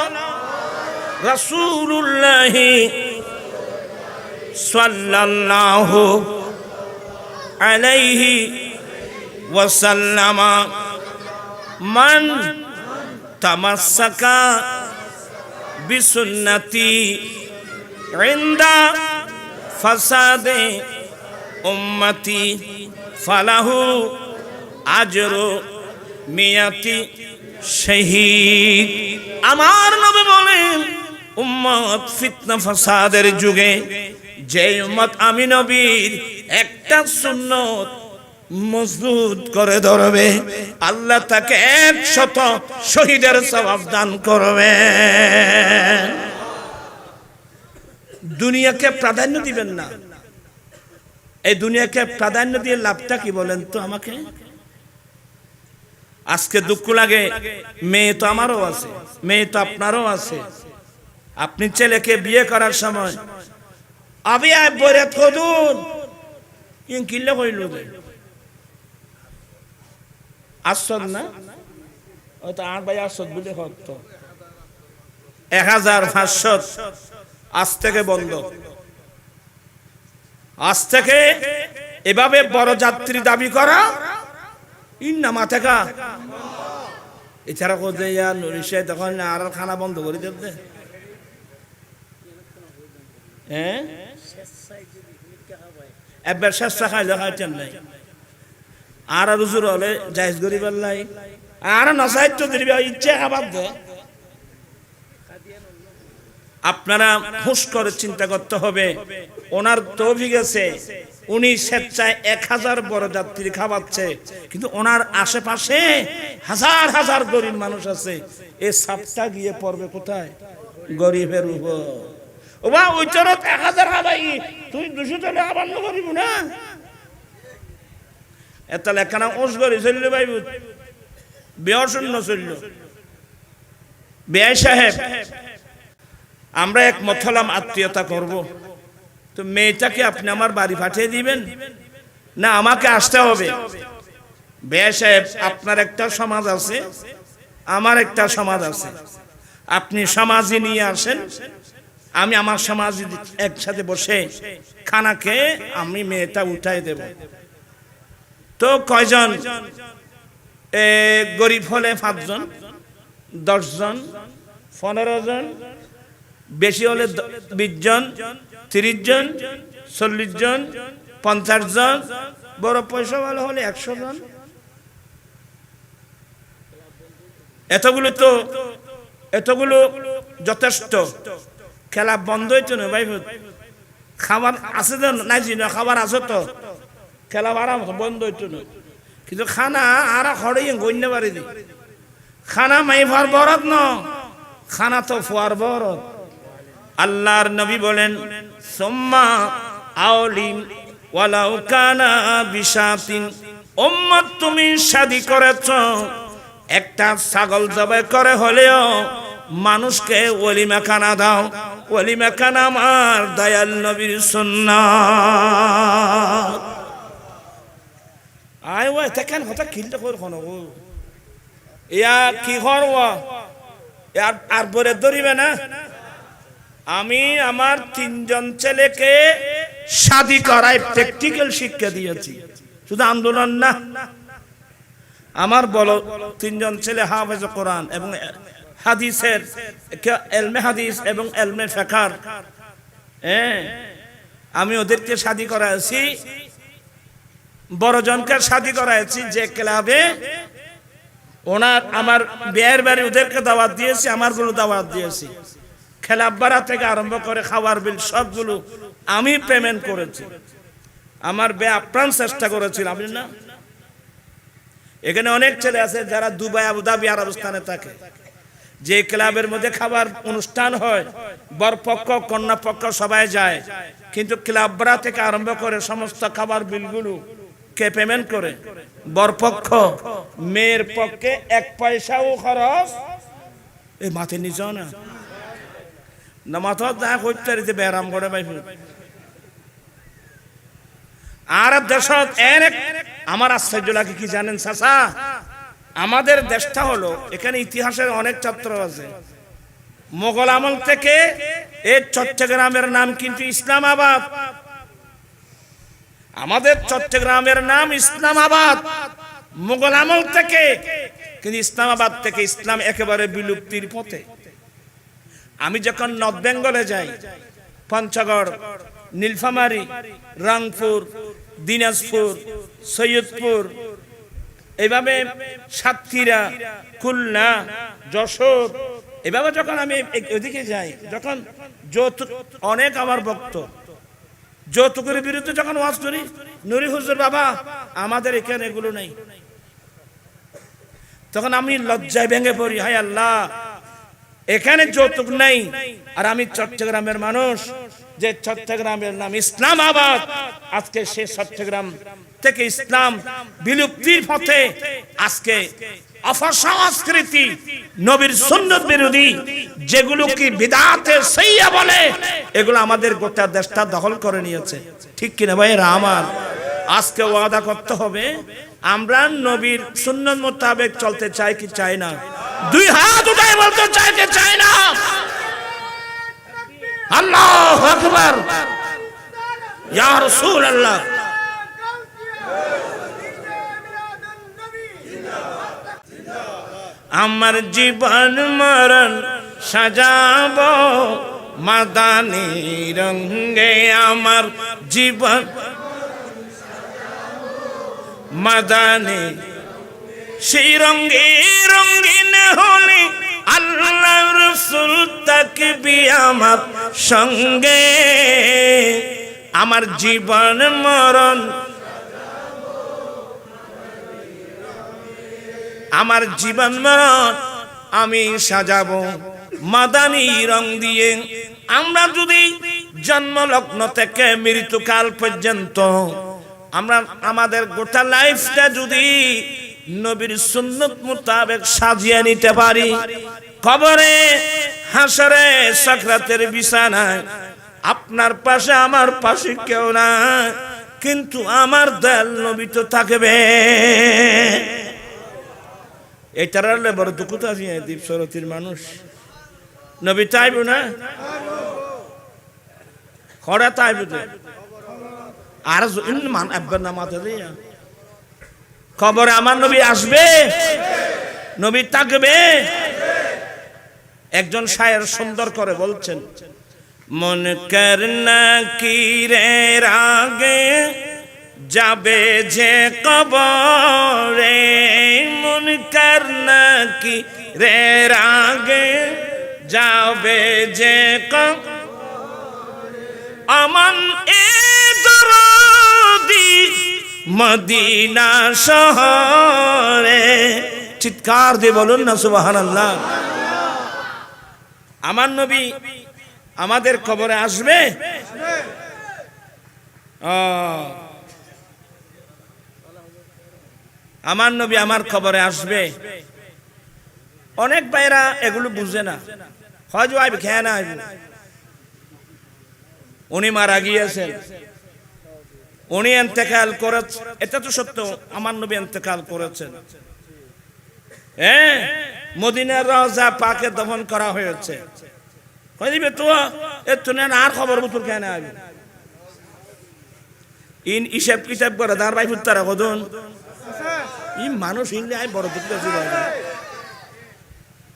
রাসূলুল্লাহ সাল্লাল্লাহু আলাইহি ওয়াসাল্লাম, মান তামাসসাকা বিসুন্নতি ইনদা ফাসাদে উম্মতি ফালাহু আজরু মিয়াতি শহীদ। আমার নবী বলেন, উম্মত ফিতনা ফাসাদের যুগে যে উম্মত আমি নবীর একটা সুন্নত মজবুত করে ধরবে, আল্লাহ তাকে 100 শহীদের সওয়াব দান করবে। দুনিয়াকে প্রাধান্য দিবেন না। এই দুনিয়াকে প্রাধান্য দিয়ে লাভটা কি বলেন তো আমাকে? আজকে দুঃখ লাগে, মেয়ে তো আমারও আছে, মেয়ে তো আপনারও আছে। আপনি ছেলেকে বিয়ে করার সময় আবি আয় বরে থদুন ইন কিল্লে কইল আসদ না, ওই তো 8 বাই 800 বলে হতো 1500 আজ থেকে বন্ধ। আজ থেকে এভাবে বড় যাত্রী দাবি করা ইন্না মাথাকা এছাড়া কোথায় নুরিশায় তখন আর খানা বন্ধ করে দেবে। হ্যাঁ, একবার শেষটা খাইলে খাইতেন নাই, আর রুজুর হলে জায়েজ গরিবার লাই, আর নসাহিত্য দিবে ইচ্ছে খাবার দেয়। আপনারা হুঁশ করে চিন্তা করতে হবে, ওনার তৌফিক আছে, উনি স্বেচ্ছায় 1000 বড় যাত্রী খাওয়াচ্ছে, কিন্তু ওনার আশেপাশে হাজার হাজার গরিব মানুষ আছে। এই সাপটা গিয়ে পড়বে কোথায়? গরিবের উপর। ও বা ওই চরত 1000 খাবাই, তুই 200 টাকা খাবার না করিব না, এত লেখানা ওস গরি চলল ভাই, বেয়া শূন্য চলল। বেয়াই সাহেব, আমরা এক মতলাম আত্মীয়তা করব, তো মেয়েটাকে আপনি আমার বাড়ি পাঠিয়ে দিবেন না আমাকে আসতে হবে? বেয়া সাহেব, আপনার একটা সমাজ আছে, আমার একটা সমাজ আছে, আপনি সমাজে নিয়ে আসেন, আমি আমার সমাজে একসাথে বসে খানা খেয়ে আমি মেয়েটা উঠাই দেব। তো কয়জন? গরিব হলে 5 জন, 10 জন, 15 জন, বেশি হলে 20 জন, 30 জন, 40 জন, 50 জন, বড় পয়সা ভালো হলে 100 জন। এতগুলো যথেষ্ট। খেলা বন্ধ হইতো না ভাই, খাবার আছে তো নাই, খাবার আছে তো, খেলা আরাম বন্ধ হইতো না, কিন্তু খানা আর খড়ে গণ্য বাড়ি দি। খানা মাইফার বরত ন, খানা তো ফুয়ার বরত। আল্লাহর নবী বলেন, সুম্মা আউলিম ওয়ালাউ কানা বিশাতিন, উম্মত তুমি শাদী করেছো, একটা ছাগল জবাই করে হলেও মানুষকে ওলিমা খানা দাও। ওলিমা খানা আমার দয়াল নবীর সুন্নাত। আয় ওই দেখেন কথা কিলতে কর কোন ইয়া কি করব আর বরে ধরিবে না। আমি আমার 3 জন ছেলেকে শাদী করায় প্র্যাকটিক্যাল শিক্ষা দিয়েছি, শুধু আন্দোলন না। আমার বলো 3 জন ছেলে হাফেজ কোরআন এবং হাদিসের, এলমে হাদিস এবং এলমে ফিকহ, আমি ওদেরকে শাদী করাইছি। বড় জনকে শাদী করাইছি যে ক্লাবে, ওনার আমার বিয়ের বাড়ি ওদেরকে দাওয়াত দিয়েছি, আমার গুলো দাওয়াত দিয়েছি। খেলাপ ভাড়া থেকে আরম্ভ করে খাবার বিল সবগুলো আমি পেমেন্ট করেছি। আমার বে আপ্রাণ চেষ্টা করেছিলাম না। এখানে অনেক ছেলে আছে যারা দুবাই, আবুধাবি, আরবস্থানে থাকে, যে ক্লাবের মধ্যে খাবার অনুষ্ঠান হয়, বরপক্ষ কন্যা পক্ষ সবাই যায়, কিন্তু ক্লাব ভাড়া থেকে আরম্ভ করে সমস্ত খাবার বিলগুলো কে পেমেন্ট করে? বরপক্ষ। মেয়ের পক্ষে 1 পয়সাও খরচ এই মাথে নিচ না, মাথা যা করতে ব্যারাম করে ভাই। আর দেশত আমার আশ্চর্য লাগে কি জানেন চাচা, আমাদের দেশটা হলো, এখানে ইতিহাসের অনেক ছাত্র আছে। মোগল আমল থেকে এই চট্টগ্রামের নাম কিন্তু ইসলামাবাদ। আমাদের চট্টগ্রামের নাম ইসলামাবাদ মোগল আমল থেকে, কিন্তু ইসলামাবাদ থেকে ইসলাম একেবারে বিলুপ্তির পথে। আমি যখন নর্থ বেঙ্গলে যাই, পঞ্চগড়, নীলফামারী, রংপুর, দিনাজপুর, সৈয়দপুর, এইভাবে সাতক্ষীরা, খুলনা, যশোর, এভাবে যখন আমি ওইদিকে যাই, যখন যৌতুক, অনেক আমার ভক্ত যৌতুকের বিরুদ্ধে যখন ওয়াজ করি, নুরি হুজুর বাবা আমাদের এখানে এগুলো নেই, তখন আমি লজ্জায় ভেঙে পড়ি, হায় আল্লাহ, এখানে যৌতুক নাই, আর আমি চট্টগ্রামের মানুষ, যে চট্টগ্রামের নাম ইসলামাবাদ, আজকে সে চট্টগ্রাম থেকে ইসলাম বিলুপ্তির পথে, আজকে অপসংস্কৃতি, নবীর সুন্নাত বিরোধী যেগুলো কি বিদআতের সাইয়্যা বলে, এগুলো আমাদের গোটা দেশটা দখল করে নিয়েছে। ঠিক কিনা ভাইরা আমার? আজকে ওয়াদা করতে হবে আমরা নবীর সুন্নাত মোতাবেক চলতে চাই কি চাই না? দুই হাত উঠায় বলতে চাই কি চাই না? আল্লাহু আকবার, ইয়া রাসূলুল্লাহ। আমার জীবন মরণ সাজাবো মাদানী রঙে, আমার জীবন মাদানী, সেই রঙে রঙিন হলে আল্লাহ রাসূল থাকবে আমার সঙ্গে। আমার জীবন মরণ, আমার জীবন মরণ আমি সাজাবো মাদানী রং দিয়ে। আমরা যদি জন্মলগ্ন থেকে মৃত্যুকাল পর্যন্ত আমরা আমাদের গোটা লাইফটা যদি নবীর সুন্নাত মোতাবেক সাজিয়ে নিতে পারি, কবরে, হাসরে, সাকরাতের বিছানায় আপনার পাশে আমার পাশে কেউ না, কিন্তু আমার দয়াল নবী তো থাকবে। এটার বড় দুঃখ তো আছে দ্বীপ সরতির মানুষ, নবী চাইব না, খরা চাইব আর মান আব্বার নামাতে দিয়া খবরে আমার নবী আসবে, নবী থাকবে। একজন শায়ের সুন্দর করে বলছেন, মন করনা কি রে রাগে যাবে যে কবরে, মন করনা কি রে রাগে যাবে যে কবরে, আমান এ দরদি মদিনা শহরে। চিৎকার দিয়ে বলুন না সুবহানাল্লাহ। আমার নবী আমাদের কবরে আসবে। আমার নবী আমার কবরে আসবে। অনেক ভাইরা এগুলো বুঝে না, হয়তো আইবে খেয়ে না আইবে। উনি মারা গিয়েছেন, উনি ইন্তেকাল করেছেন, এটা তো সত্য, আমার নবী ইন্তেকাল করেছেন। মদিনার রওজা পাকে দফন করা হয়েছে। কই দিবে তো এত না আর খবর বুতুর কেন আইবে ইন হিসাব কিতাব করে দার ভাই ফুত্তারা কদন ই মানুষ ইংলে আই বড় দুঃখ ছিল।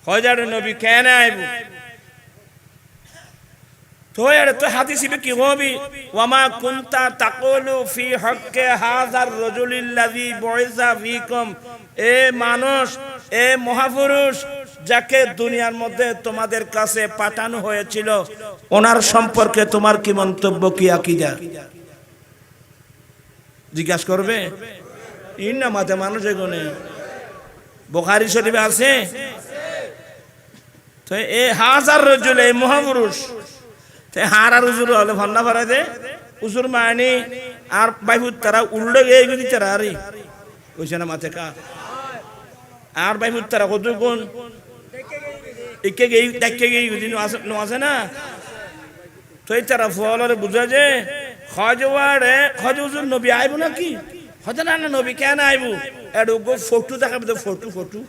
হাজার নবী কেন আইব তো এর তো হাদিসে কি হবে, ওয়ামা কুনতা তাকুলু ফি হক্কে হাযার রাজুলিল্লাযী বুইসা ফীকুম। এ মানুষ, এ মহাপুরুষ যাকে দুনিয়ার মধ্যে তোমাদের কাছে পাঠানো হয়েছিল, ওনার সম্পর্কে তোমার কি মন্তব্য, কি আকীদা? জিজ্ঞাসা করবে। ইন না মাঝে মানুষ এগুলো বুখারী শরীফে আছে। তো এ হাজার রাজুল, এই মহাপুরুষ হারার উজুর হলে ভান্না ভরা দে উজুর মানি আর বাইহুত তারা উল্লে গিয়ে গেছি তারা আরে ওইছে না মাথে কা আর বাইহুত তারা কত কোন একে গিয়ে দেখে গিয়ে গেছি আছে না। তো এই তারা ফলরে বুঝা যে খজওয়ারে খজ উজুর নবী আইব নাকি, হজ না না নবী কেন আইব, এর ফটো দেখাবে তো ফটো ফটো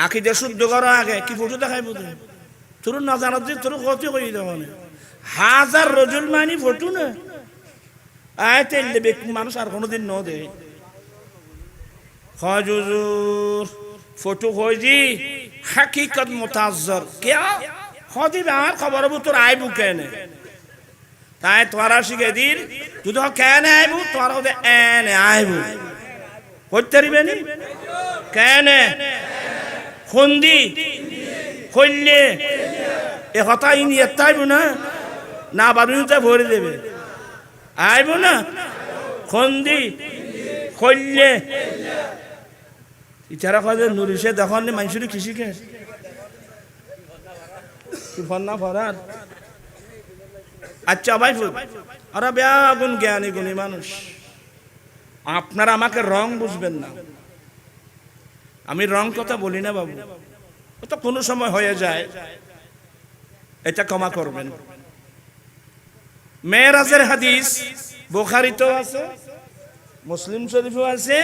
আকিদা শুদ্ধ করো আগে, কি ফটো দেখাইব তোর না জানাত যে তোর ক্ষতি করি তখন হাজার রজুল মানি ফটো না আয় তেল ব্যক্তি মানুষ আর কোনোদিন ন দে হজুর ফটো হইজি হাকিকত মুতাজ্জর কে হদিবে আর খবর তোর আইব কেন, তাই তোরা শিখে দিন তুই তো কেন আইব, তোরা ওদের এনে আইব করতে পারবে নি কেন খুন্দি কইলে এ কথা ইনিয়ে তাইব না না বারুতে ভরে দেবে আইব না খুন্দি কইলে ইচারা কাজে নুরিশে দেখুন মানুষের কৃষি কে কি ফন্না ফরার আচ্ছা ভাই ওরা বেয়াগুন জ্ঞানী গুণী মানুষ আপনারা আমাকে রং বুঝবেন না আমি রং কথা বলি না বাবু ওটা কোনো সময় হয়ে যায় এটা ক্ষমা করবেন মেরাজের হাদিস বুখারীতেও আছে মুসলিম শরীফেও আছে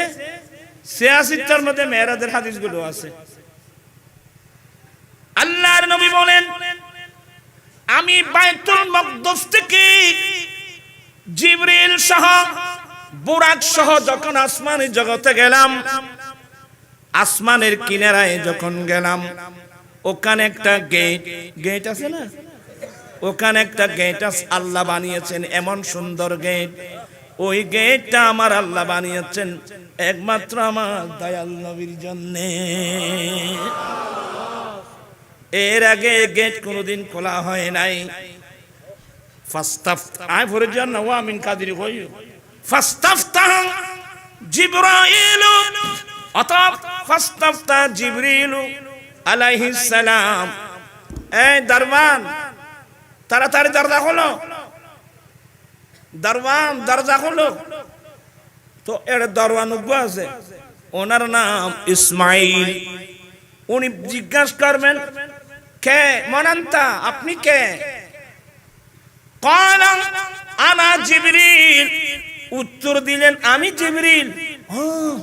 86টার মধ্যে মেরাজের হাদিসগুলো আছে আল্লাহর নবী বলেন আমি বাইতুল মাকদাস থেকে জিবরিল সহ বুরাক সহ যখন আসমানি জগতে গেলাম আসমানের কিনারায় যখন গেলাম ওখানে একটা গেট আছে না ওখানে একটা গেট আল্লাহ বানিয়েছেন এমন সুন্দর গেট ওই গেটটা আমার আল্লাহ বানিয়েছেন একমাত্র আমার দয়াল নবীর জন্য এর আগে গেট কোনোদিন খোলা হয় নাই ফাস্তাফতা আয় ভরে জান ওয়া মিন কাদিরি হই ফাস্তাফতা জিবরাইল অতঃ ফাস্তাফতা জিবরিল আলাইহিস সালাম এই দরবান তাড়াতাড়ি দরজা খোলো দরবান দরজা খোলো তো এর দরওয়ান আছে ওনার নাম ইসমাইল উনি জিজ্ঞাসা করবেন কে মানান্তা আপনি কে قال انا জিবরিল উত্তর দিলেন আমি জিবরিল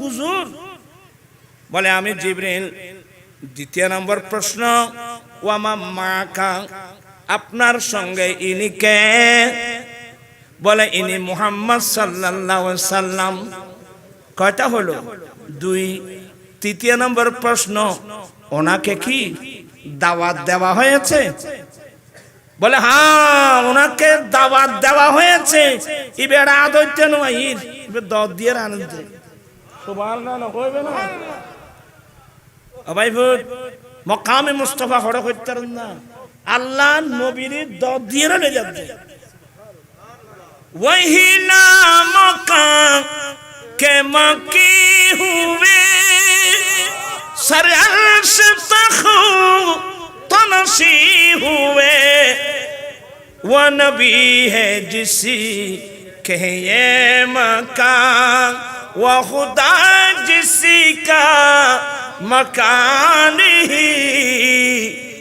হুজুর বলে আমি জিবরিল দ্বিতীয় নম্বর প্রশ্ন ওয়ামা মাকা আপনার সঙ্গে ইনি কে বলে ইনি মুহাম্মদ সাল্লাল্লাহু আলাইহি সাল্লাম কয়টা হলো দুই তৃতীয় নম্বর প্রশ্ন ওনাকে কি দাওয়াত দেওয়া হয়েছে বলে হ্যাঁ ওনাকে দাওয়াত দেওয়া হয়েছে ইবেড়া আদৈত্য নয় ইবে দদ দিয়ে আনতে সুবহানাল্লাহ কইবে না ভাই মকামে মুস্তাফা হড় কইতার না আল্লাহ নবীর দদ দিয়ে রে যাবে वही नाम के मकी हुए सर अर्श तखो तनसी हुए वो नबी है जिसी के ये मकान वो खुदा जिसी का मकान ही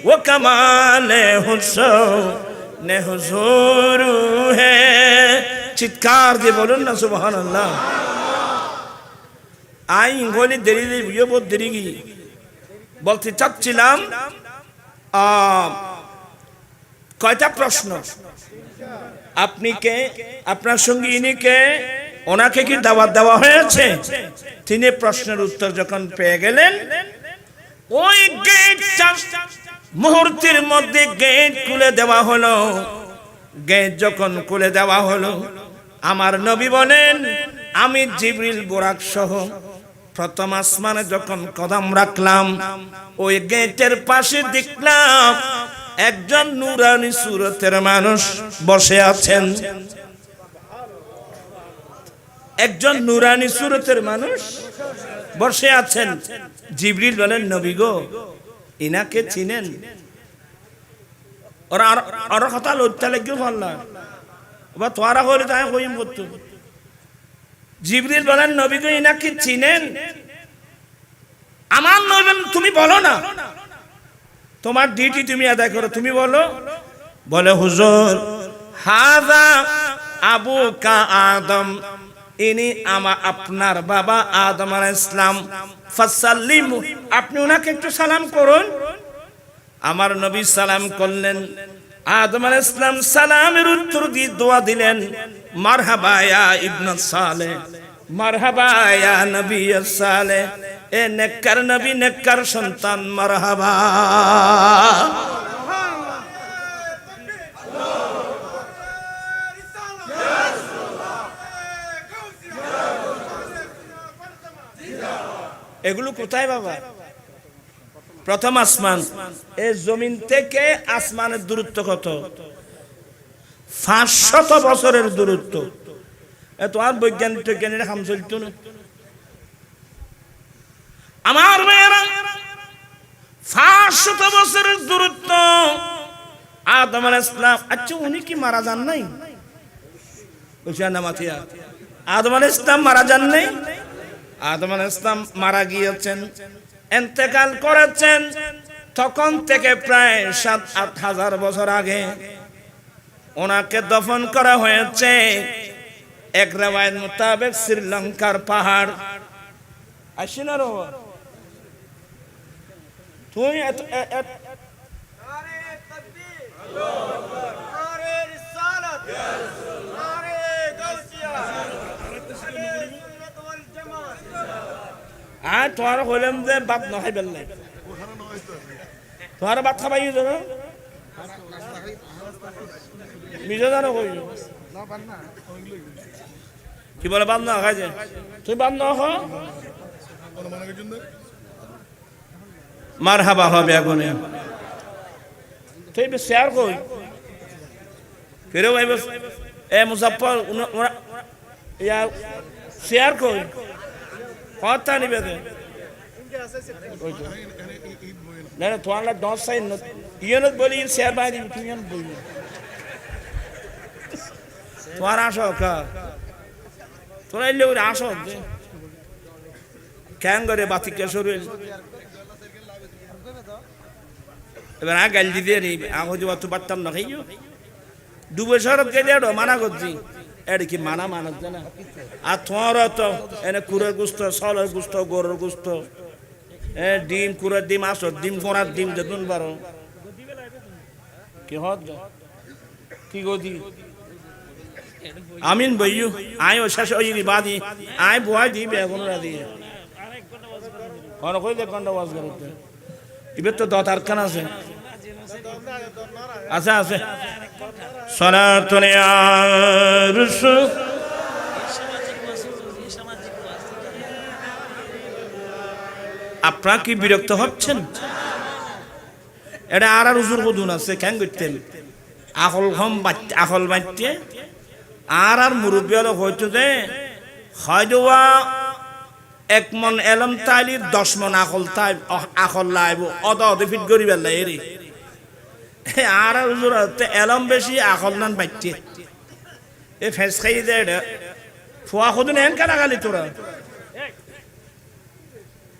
वो कमाल हुस्न हुजूर है চিৎকার দিয়ে বলুন না সুবহানাল্লাহ আই ইঙ্গলি দেরি ভিডিও বহুত দেরি গি বলতে চাচ্ছিলাম কয়টা প্রশ্ন আপনি কে আপনার সঙ্গে ইনি কে ওনাকে কি দাওয়াত দেওয়া হয়েছে তিনি প্রশ্নের উত্তর যখন পেয়ে গেলেন ওই গেটটা মুহূর্তের মধ্যে গেট খুলে দেওয়া হলো গেট যখন খুলে দেওয়া হলো আমার নবী বলেন আমি জিবরিল বুরাক সহ প্রথম আসমানে যখন কদম রাখলাম ওই গেটের পাশে দেখলাম একজন নূরানী সুরতের মানুষ বসে আছেন একজন নূরানী সুরতের মানুষ বসে আছেন জিবরিল বলেন নবী গো ইনাকে চিনেন ওরা আর কথা লইতে লাগিও ভাল্লা বা তোরা হলে তাই কইম করতো জিবরিল বলেন নবী গো ইনাকে চিনেন আমার নবী তুমি বলো না তোমার ডিউটি তুমি আদায় করো তুমি বলো বলে হুজুর হাযা আবুকা আদম ইনি আপনার বাবা আদম আলাইহিস সালাম ফাসাল্লিমু আপনি ওনাকে একটু সালাম করুন আমার নবী সালাম করলেন আদম আলাইহিস সালাম সালামের উত্তর দিয়ে দোয়া দিলেন মারহাবা ইয়া ইবনে সালেহ মারহাবা ইয়া নবী সালেহ এ নেককার নবী নেককার সন্তান মারহাবা এগুলো কোথায় বাবা প্রথম আসমান এই জমিন থেকে আসমানের দূরত্ব কত 500 বছরের দূরত্ব এত আর বৈজ্ঞানিক হাম চলতো না আমার মেয়েরা 500 বছরের দূরত্ব আদম আলাইহিস সালাম। আচ্ছা উনি কি মারা যান নাই? বুঝছেন না মাতিয়া? আদম আলাইহিস সালাম মারা যান নাই? আদম আলাইহিস সালাম মারা গিয়েছেন, ইন্তেকাল করেছেন তখন থেকে প্রায় 7-8 হাজার বছর আগে ওনাকে দফন করা হয়েছে এক রিওয়ায়াত মোতাবেক শ্রীলঙ্কার পাহাড়। আসেন আরো তুই এত আর তোমার হইলাম যে বাপ নখাই বেললাই তোমার বাপ খাবাই যাবে মিজে জানো কই কি বলে বাপ না খাই যে তুই বাপ না খা মারহাবা হবে আগুনে তুই শেয়ার কই ফিরে ভাই বস এ মুজাফফর ইয়া শেয়ার কই কথা নিবে দে না না তোয়ালা দশ সাইন ইয়নত বলি শেয়ার বাই দিবি তুই ইয়নত বলি তোর আসো কা তোরা এলে ওর আসো কেন করে বাতিকে শরীর এবার আগে গাল দিদি রে আগে যে অত বাড়তাম না খাইও 2 বছর গেলে মানা করছি এটা কি মানা মানত না আর তোমার তো এনে কুড়ের গুস্ত সলের গুস্ত গরুর গুস্ত ডিম কুড়ের ডিম আসো ডিম ফোড়ার ডিম দেখুন পারো কি হত কি গদি আমিন বইয়ু আয় ও শেষ হইনি বাদি আয় বয় দি বেগুন রাদি কোন কই দে কোনটা ওয়াজ করতে ইবে তো দতার কান আছে আচ্ছা আছে সালাতুন ইয়া রাসূল আপনারা কি বিরক্ত হচ্ছেন? এটা আর উজুর কদুন আছে কেন করতেন আকল ঘম আকল বাচ্চে আর মুরব্বী হলো হয়তো যে হয়তো 1 মন এলম তাইলির 10 মন আকল তাই আকল লাইব অত ফিট করিবে এরি আর উজুর এলম বেশি আকল নান বাচ্চে এ ফেস খাই দে ফুয়া কদুন হেন কেন গালি তোরা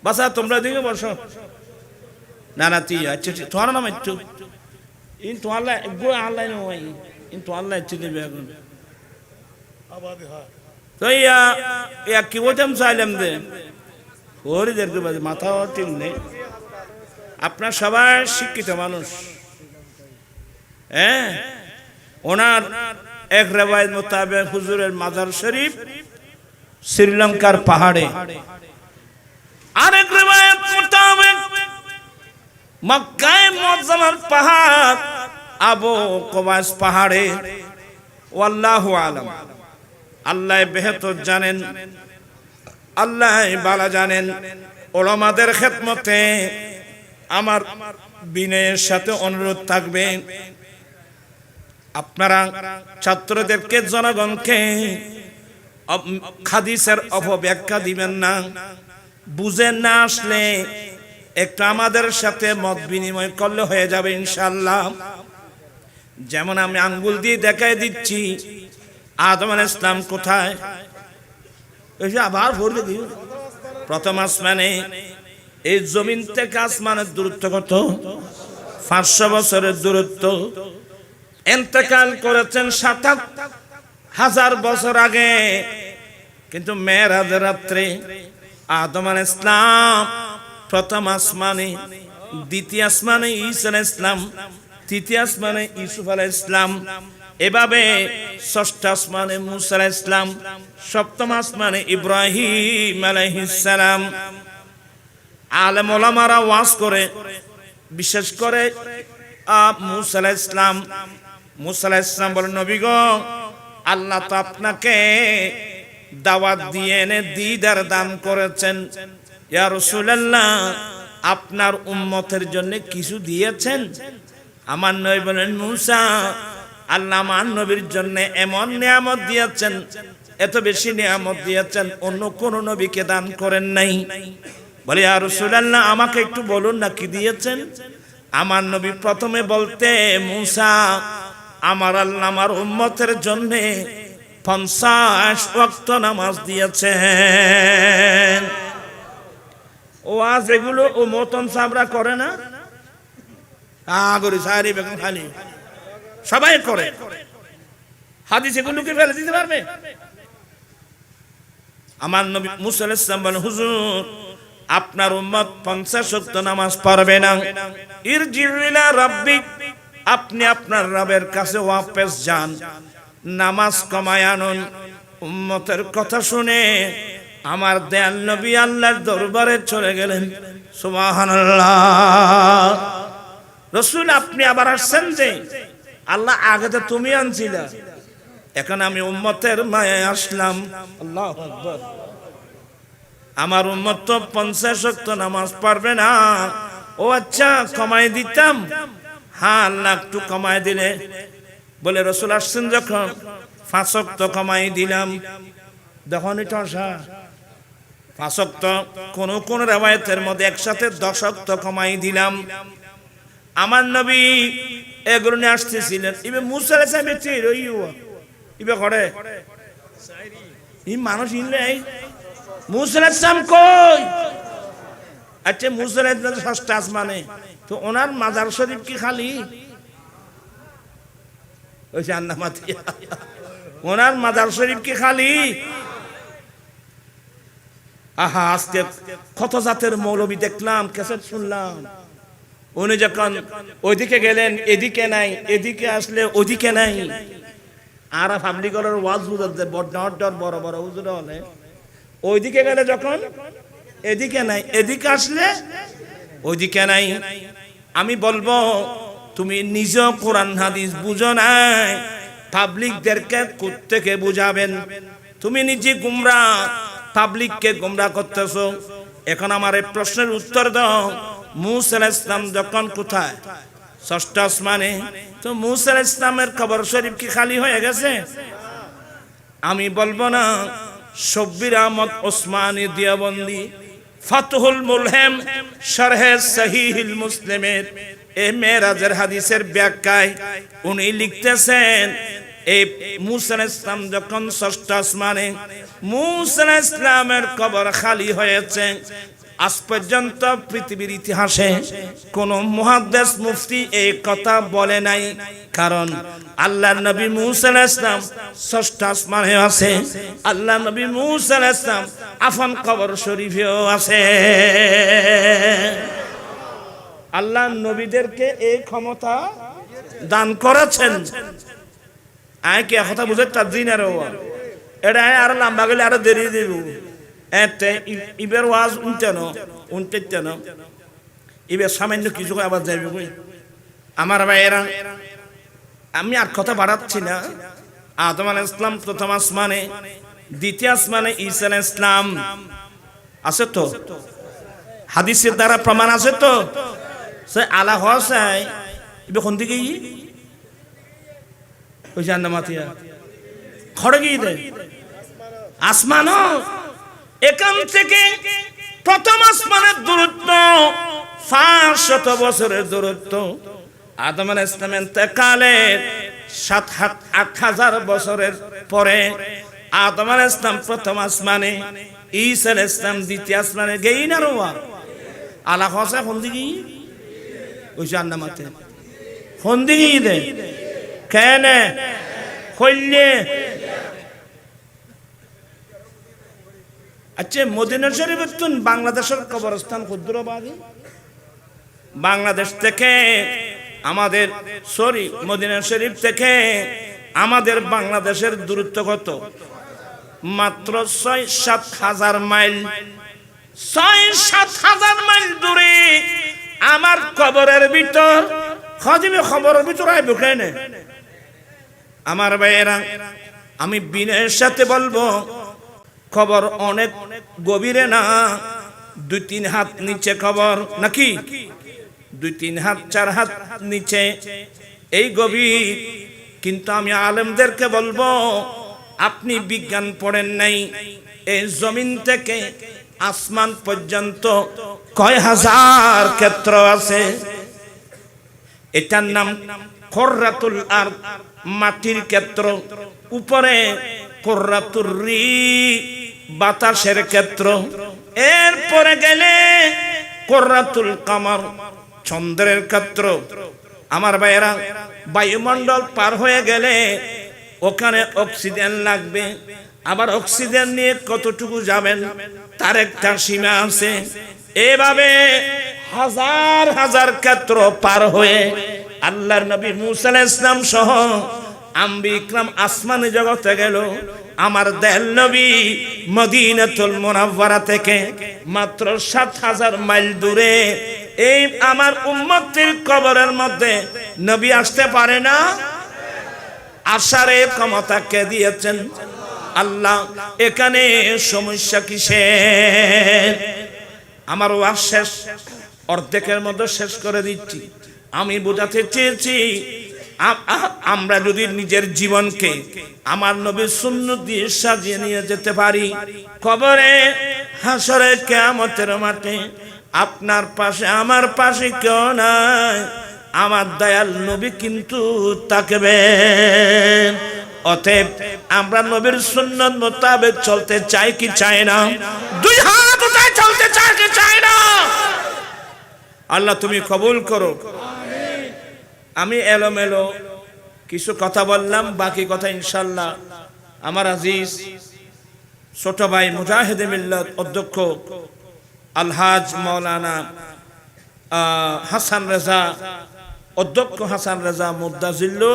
বাসা তোমরা দিকে বসো না না তুই আচ্ছা তোমার নাম একটু ইন তো আল্লাহ গো আল্লাহ নয় ইন তো আল্লাহ একটু দিবে এখন তো ইয়া কি বলতাম চাইলাম দে ওরে দেখতে পাচ্ছি মাথা ঠিক নেই আপনার সবাই শিক্ষিত মানুষ হ্যাঁ ওনার এক রিওয়ায়াত মোতাবেক হুজুরের মাজার শরীফ শ্রীলঙ্কার পাহাড়ে আরেক রিওয়ায়াত মোতাবেক মক্কায় মুআজ্জামার পাহাড় আবু কুবাইস পাহাড়ে ওয়াল্লাহু আলাম আল্লাহ বেহতর জানেন আল্লাহ ভালো জানেন উলামাদের খেদমতে আমার বিনয়ের সাথে অনুরোধ থাকবে আপনারা ছাত্রদেরকে জনগণকে হাদিসের অপব্যাখ্যা দিবেন না বুঝেন না আসলে একটু আমাদের সাথে মত বিনিময় করলে হয়ে যাবে ইনশাআল্লাহ যেমন আমি আঙ্গুল দিয়ে দেখাই দিচ্ছি আদম আলাইহিস সালাম কোথায় এসে আবার ভরবে দিও প্রথম আসমানে এই জমিন থেকে আসমানের দূরত্ব কত 500 বছরের দূরত্ব ইন্তেকাল করেছেন 7,000 বছর আগে কিন্তু মেরাজের রাত্রে আদম আলাইহিস সালাম প্রথম আসমানে দ্বিতীয় আসমানে ঈসা আলাইহিস সালাম তৃতীয় আসমানে ইউসুফ আলাইহিস সালাম এভাবে ষষ্ঠ আসমানে মুসা আলাইহিস সালাম সপ্তম আসমানে ইব্রাহিম আলাইহিস সালাম আলেম ওলামারা ওয়াজ করে বিশেষ করে মুসা আলাইহিস সালাম বলেন নবী গো আল্লাহ তো আপনাকে দাওয়াত দিয়ে এনে দিদার দান করেছেন ইয়া রাসূলুল্লাহ আপনার উম্মতের জন্য কিছু দিয়েছেন আমার নবী বলেন মুসা আল্লাহ আমার নবীর জন্য এমন নিয়ামত দিয়েছেন এত বেশি নিয়ামত দিয়েছেন অন্য কোন নবীকে দান করেন নাই বলে ইয়া রাসূলুল্লাহ আমাকে একটু বলুন না কি দিয়েছেন আমার নবী প্রথমে বলতে, মুসা আমার আল্লাহ আমার উম্মতের জন্য 50 ওয়াক্ত নামাজ দিয়েছেন। ওয়াজ এগুলো ও মতন সাবরা করে না, আগরি সারি বেগম খালি সবাই করে। হাদিস এগুলোকে ফেলে দিতে পারবে? আমার নবী মুসা আলাইহিস সালাম বলেন, হুজুর আপনার উম্মত 50 ওয়াক্ত নামাজ পড়বে না। ইরজিউ ইলা রাব্বিক, আপনি আপনার রবের কাছে ওয়াপস যান, নামাজ কমায় আনুন। উম্মতের কথা শুনে আমার দয়াল নবী আল্লাহর দরবারে চলে গেলেন। সুবহানাল্লাহ। রাসূল আপনি আবার আসছেন যে? আল্লাহ আগে তো তুমি আনছিলা, এখন আমি উম্মতের মায়ায় আসলাম। আল্লাহু আকবার। আমার উম্মত তো 50 ওয়াক্ত নামাজ পড়বে না। ও আচ্ছা, কমাই দিতাম। হ্যাঁ, আল্লাহ একটু কমাই দিলে। বলে রাসূল আসছেন যখন 5 ওয়াক্ত কমাই দিলাম। দেখুন এটা 5 ওয়াক্ত, কোন কোন riwayতের মধ্যে একসাথে 10 ওয়াক্ত কমাই দিলাম। আমার নবী এগুলো নিয়ে আসতেছিলেন। ইবে মুসা আলাইহিস সালাম ইবে করে এই মানুষ ইনলে মুসা আলাইহিস সালাম কই? আচ্ছা, মুসা আলাইহিস সালাম ষষ্ঠ আসমানে, তো ওনার মাজার শরীফ কি খালি? ওই জান্নাতি ওনার মাজার শরীফ কি খালি? আহা, আজকে কত জাতের মৌলবী দেখলাম, ক্যাসেট শুনলাম। উনি যখন ওইদিকে গেলেন এদিকে নাই, এদিকে আসলে ওইদিকে নাই। আর পাবলিক ওয়াজ বুঝাতে বড় বড় হুজুর হলে ওইদিকে গেলে যখন এদিকে নাই, এদিকে আসলে ওইদিকে নাই। আমি বলবো তুমি নিজ কোরআন হাদিস বুঝো নাই, পাবলিকদেরকে কোত্থেকে বুঝাবেন? তুমি নিজে গুমরা, পাবলিককে গুমরা করতেছো। এখন আমার এই প্রশ্নের উত্তর দাও, মুসা আলাইহিস সালাম যখন কোথায়? ষষ্ঠ আসমানে। তো মুসা আলাইহিস সালামের কবর শরীফ কি খালি হয়ে গেছে? আমি বলবো না। শব্বির আহমদ ওসমানী দিয়াবন্দি ফাতহুল মুলহিম শারহে সহিহুল মুসলিমের এই মেরাজের হাদিসের ব্যাখ্যায় উনি লিখতেছেন, এই মুসা আলাইহিস সালাম যখন ষষ্ঠ আসমানে, মুসা আলাইহিস সালামের কবর খালি হয়েছে। আজ পর্যন্ত পৃথিবীর ইতিহাসে কোন মুহাদ্দিস মুফতি এই কথা বলে নাই, কারণ আল্লাহর নবী মুসা আলাইহিস সালাম ষষ্ঠ আসমানে আছে। আল্লাহর নবী মুসা আলাইহিস সালাম আফন কবর শরীফেও আছে। আল্লাহ নবীদেরকে এই ক্ষমতা দান করেছেন। আয় কি কথা বুঝে তাজিনের এটা আর লম্বা গেলে আরো দেরি দেব। এতে ইবের ওয়াজ উনতেন ইবের সামান্য কিছু আবার যাইবে। আমার ভাইয়েরা, আমি আর কথা বাড়াচ্ছি না। আদম আলাইহিস সালাম প্রথম আসমানে, দ্বিতীয় আসমানে ঈসা আলাইহিস সালাম আছে তো, হাদিসের দ্বারা প্রমাণ আছে তো। সে আলা হসাই ইবে কোন দিকে ওই জান্নামাতিয়া খড়ে গিয়ে দেয় আসমানও। এখান থেকে প্রথম আসমানের দূরত্ব 500 বছরের দূরত্ব। আদম আলাইহিস সালামের ইন্তেকালের 7,000 বছরের পরে আদম আলাইহিস সালাম প্রথম আসমানে, ঈসা আলাইহিস সালাম দ্বিতীয় আসমানে। গেই না রোয়া আলা হসা কোন দিকে ওই জান্নাতে কোন দিকে দে কেন কইলে? আচ্ছা, মদিনা শরীফের তো বাংলাদেশের কবরস্থান ক্ষুদ্রবাদী। বাংলাদেশ থেকে আমাদের মদিনা শরীফ থেকে আমাদের বাংলাদেশের দূরত্ব কত? মাত্র 6-7 হাজার মাইল। 6-7 হাজার মাইল দূরে আমার কবরের ভিতর খদিমে খবরের ভিতর আইব কেন? আমার ভাইয়েরা, আমি বিনয়ের সাথে বলবো, খবর অনেক গভীরে না, 2-3 হাত নিচে খবর, নাকি 2-3 হাত 4 হাত নিচে, এই গভীর। কিন্তু আমি আলেমদেরকে বলবো, আপনি বিজ্ঞান পড়েন নাই। এই জমিন থেকে আসমান পর্যন্ত কয় হাজার ক্ষেত্র আছে? এটার নাম খররাতুল আরদ, মাটির ক্ষেত্র। উপরে খররাতুর রি, বাতাসের ক্ষেত্র। এরপরে গেলে খররাতুল কামার, চন্দ্রের ক্ষেত্র। আমার ভাইয়েরা, বায়ুমণ্ডল পার হয়ে গেলে ওখানে অক্সিজেন লাগবে। আবার অক্সিজেন নিয়ে কতটুকু যাবেন তার একটা সীমা আছে। এভাবে হাজার হাজার ক্ষেত্র পার হয়ে আল্লাহর নবী মুসা আলাইহিস সালাম সহ আম্বিয়া ইকরাম আসমানে জগতে গেল। আমার দয়াল নবী মদিনাতুল মুনাওয়ারা থেকে মাত্র ৭,০০০ মাইল দূরে এই আমার উম্মতের কবরের মধ্যে নবী আসতে পারে না? আসার ক্ষমতা কে দিয়েছেন? আল্লাহ। এখানে সমস্যা কিসের? আমার ওয়াজ শেষ, অর্ধেকের মধ্যে শেষ করে দিচ্ছি। আমি বোঝাতে চেয়েছি, আমরা যদি নিজের জীবনকে আমার নবীর সুন্নাত দিয়ে সাজিয়ে নিয়ে যেতে পারি, কবরে, হাসরে, কিয়ামতের মাঠে আপনার পাশে আমার পাশে কেউ নাই, আমার দয়াল নবী কিন্তু তাকবেন। অতএব আমরা নবীর সুন্নাত মোতাবেক চলতে চাই কি চাই না? দুই হাত উঠায় চলতে চাই কি চাই না? আল্লাহ তুমি কবুল করো। আমি এলোমেলো কিছু কথা বললাম, বাকি কথা ইনশাআল্লাহ আমার আজিজ ছোট ভাই মুজাহিদে মিল্লাত অধ্যক্ষ আলহাজ মাওলানা হাসান রেজা, অধ্যক্ষ হাসান রেজা মুদ্দাজিল্লু,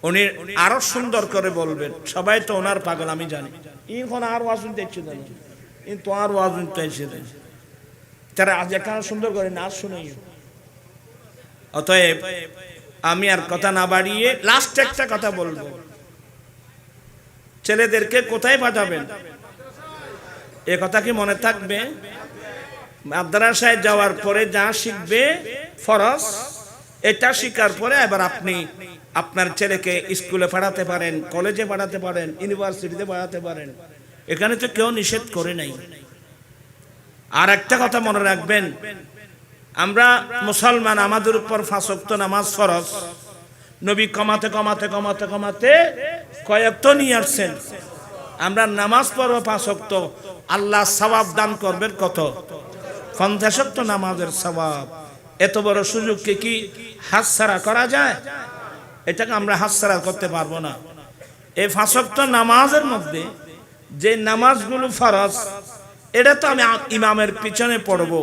উনি আরো সুন্দর করে বলবেন। সবাই তো ওনার পাগল আমি জানি। এখন আর ওয়াজ দেখছি না, কিন্তু আর ওয়াজ শুনতে তারা আজ এখানে সুন্দর করে নাচ শুনাই। অতএব আমি আর কথা না বাড়িয়ে লাস্ট একটা কথা বলবো। ছেলেদেরকে কোথায় পাঠাবেন এ কথা কি মনে থাকবে? মাদ্রাসায় যাওয়ার পরে যা শিখবে ফরজ, এটা শিখার পরে এবার আপনি আপনার ছেলেকে স্কুলে পাঠাতে পারেন, কলেজে পাঠাতে পারেন, ইউনিভার্সিটিতে পাঠাতে পারেন। এখানে তো কেউ নিষেধ করে নাই। আর একটা কথা মনে রাখবেন, আমরা মুসলমান, আমাদের উপর ৫ ওয়াক্ত নামাজ ফরজ। নবী কমাতে কমাতে কমাতে কমাতে কয়েকটা নিয়ে আসছেন। আমরা নামাজ পড়ব ৫ ওয়াক্ত, আল্লাহ সওয়াব দান করবেন কত? ৫০ ওয়াক্ত নামাজের সওয়াব। এত বড় সুযোগকে কি হাতছাড়া করা যায়? এটাকে আমরা হাতছাড়া করতে পারবো না। এই ৫ ওয়াক্ত নামাজের মধ্যে যে নামাজগুলো ফরজ, এটা তো আমি ইমামের পিছনে পড়বো।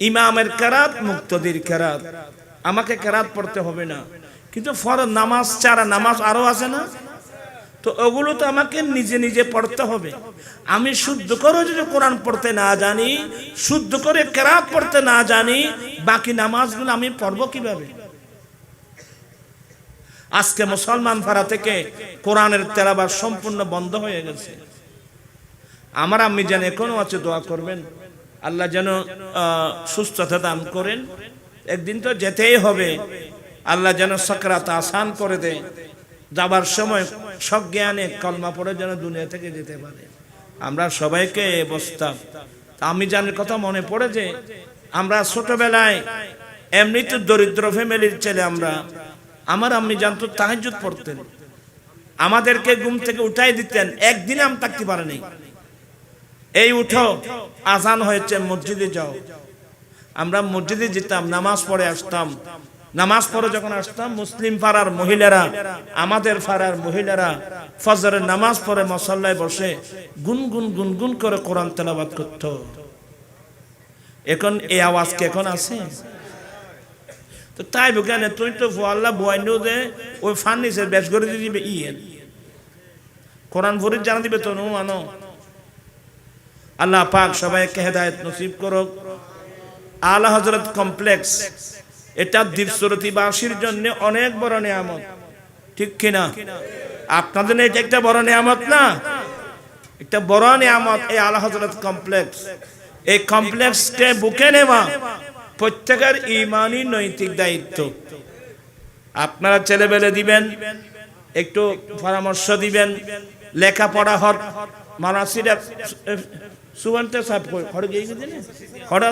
ইমামের কেরাত, মুক্তদির কেরাত, আমাকে কেরাত পড়তে হবে না। কিন্তু ফরজ নামাজ ছাড়া নামাজ আরো আছে না? তো ওগুলো তো আমাকে নিজে নিজে পড়তে হবে। আমি শুদ্ধ করে যদি কোরআন পড়তে না জানি, শুদ্ধ করে কেরাত পড়তে না জানি, বাকি নামাজগুলো আমি পড়বো কিভাবে? আজকে মুসলমান পাড়া থেকে কোরআনের তেলাওয়াত সম্পূর্ণ বন্ধ হয়ে গেছে। আমার আম্মি যেন এখনো আছে, দোয়া করবেন আল্লাহ যেন সুস্থতা দান করেন। একদিন তো যেতেই হবে, আল্লাহ যেন সাকরাত আসান করে দেয়। যাবার সময় সজ্ঞানে কলমা পড়ে যেন দুনিয়া থেকে যেতে পারে। আমরা সবাইকে বসতাম। আমি জানার কথা মনে পড়ে যে আমরা ছোটবেলায় এমনি তো দরিদ্র ফ্যামিলির ছেলে আমরা, আমার আম্মি জানতো তাহাজ্জুদ পড়তেন, আমাদেরকে ঘুম থেকে উঠাই দিতেন। একদিন আমি থাকতে পারিনি। এই উঠো, আজান হয়েছে, মসজিদে যাও। আমরা মসজিদে যেতাম, নামাজ পড়ে আসতাম। নামাজ পড়ে যখন আসতাম, মুসলিম পাড়ার মহিলারা, আমাদের পাড়ার মহিলারা ফজরের নামাজ পড়ে মুসল্লায় বসে গুনগুন গুনগুন করে কোরআন তেলাওয়াত করত। এখন এই আওয়াজ কি এখন আছে? তো তাই বুঝলেন, তুই তো আল্লাহ বয়ানো যে ওই ফার্নিচার বেশ করে দিবে, কোরআন ফরিদ জানা দিবে তো মানো। আল্লাহ পাক সবাইকে হেদায়েত নসিব করুক। আলা হযরত কমপ্লেক্স, এটা দ্বীপসুরতিবাসীর জন্য অনেক বড় নিয়ামত, ঠিক কিনা? আপনাদের এটা একটা বড় নিয়ামত না? একটা বড় নিয়ামত এই আলা হযরত কমপ্লেক্স। এই কমপ্লেক্সকে বুকে নেওয়া প্রত্যেকের ঈমানি নৈতিক দায়িত্ব। আপনারা ছেলেবেলে দিবেন, একটু পরামর্শ দিবেন, লেখাপড়া হর মানাসিরা সুবন্তে সাহেব খড় গিয়ে গেছে না, খড়া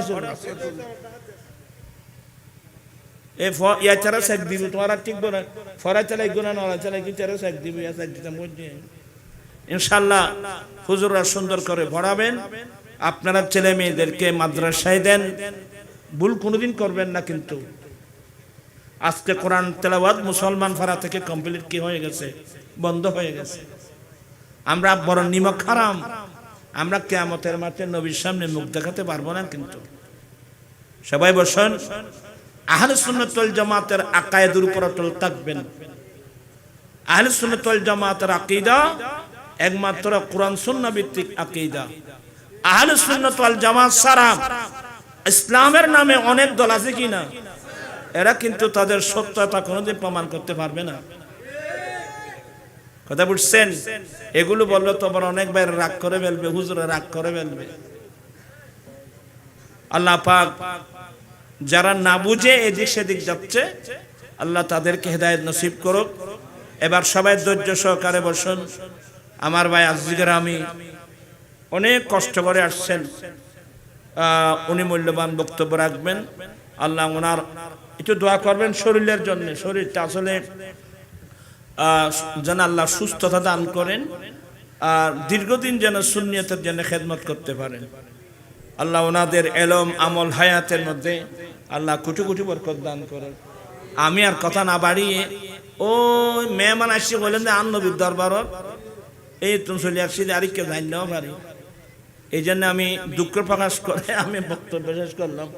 এ ইয়া চারা সাক দিব তোমার আর ঠিক বলে ফরা চালাই গুনা নড়া চালাই কি চারা সাক দিব ইয়া সাক দিতে মধ্যে ইনশাআল্লাহ হুজুররা সুন্দর করে পড়াবেন। আপনারা ছেলে মেয়েদেরকে মাদ্রাসায় দেন, ভুল কোনোদিন করবেন না। কিন্তু আজকে কোরআন তেলাওয়াত মুসলমান ফারা থেকে কমপ্লিট কি হয়ে গেছে, বন্ধ হয়ে গেছে। আমরা বড় নিমক হারাম, আমরা কিয়ামতের মাঠে নবীর সামনে মুখ দেখাতে পারবো না। কিন্তু সবাই বসেন, আহলে সুন্নাত ওয়াল জামাতের আকায়েদের উপর অটল থাকবেন। আহলে সুন্নাত ওয়াল জামাতের আকীদা একমাত্র কোরআন সুন্নাহ ভিত্তিক আকীদা। আহলে সুন্নাত ওয়াল জামাত ছাড়া ইসলামের নামে অনেক দল আছে কিনা, এরা কিন্তু তাদের সত্যতা কোনোদিন প্রমাণ করতে পারবে না। কথা বুঝছেন? এগুলো বললে তো আবার অনেক ভাই রাগ করে ফেলবে, হুজুরা রাগ করে ফেলবে। আল্লাহ পাক যারা না বুঝে এদিক সেদিক যাচ্ছে, আল্লাহ তাদেরকে হেদায়েত নসিব করুক। এবার সবাই ধৈর্য সহকারে বসুন। আমার ভাই আজিজের আমি অনেক কষ্ট করে আসছেন, উনি মূল্যবান বক্তব্য রাখবেন। আল্লাহ ওনার একটু দোয়া করবেন শরীরের জন্য। শরীরটা আসলে যেন আল্লাহ সুস্থতা দান করেন, আর দীর্ঘদিন যেন সুন্নিয়তের জন্য খেদমত করতে পারেন। আল্লাহ ওনাদের এলম আমল হায়াতের মধ্যে আল্লাহ কোটি কোটি বরকত দান করেন। আমি আর কথা না বাড়িয়ে ওই মেহমান আসছে বললেন যে আর নবীর দরবারত এই তুমি চলে আসছি, আর কেউ জানি নাও পারি। এই জন্য আমি দুঃখ প্রকাশ করে আমি বক্তব্য শেষ করলাম।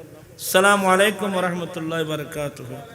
আসসালামু আলাইকুম ওয়া রাহমাতুল্লাহি ওয়া বারাকাতুহু।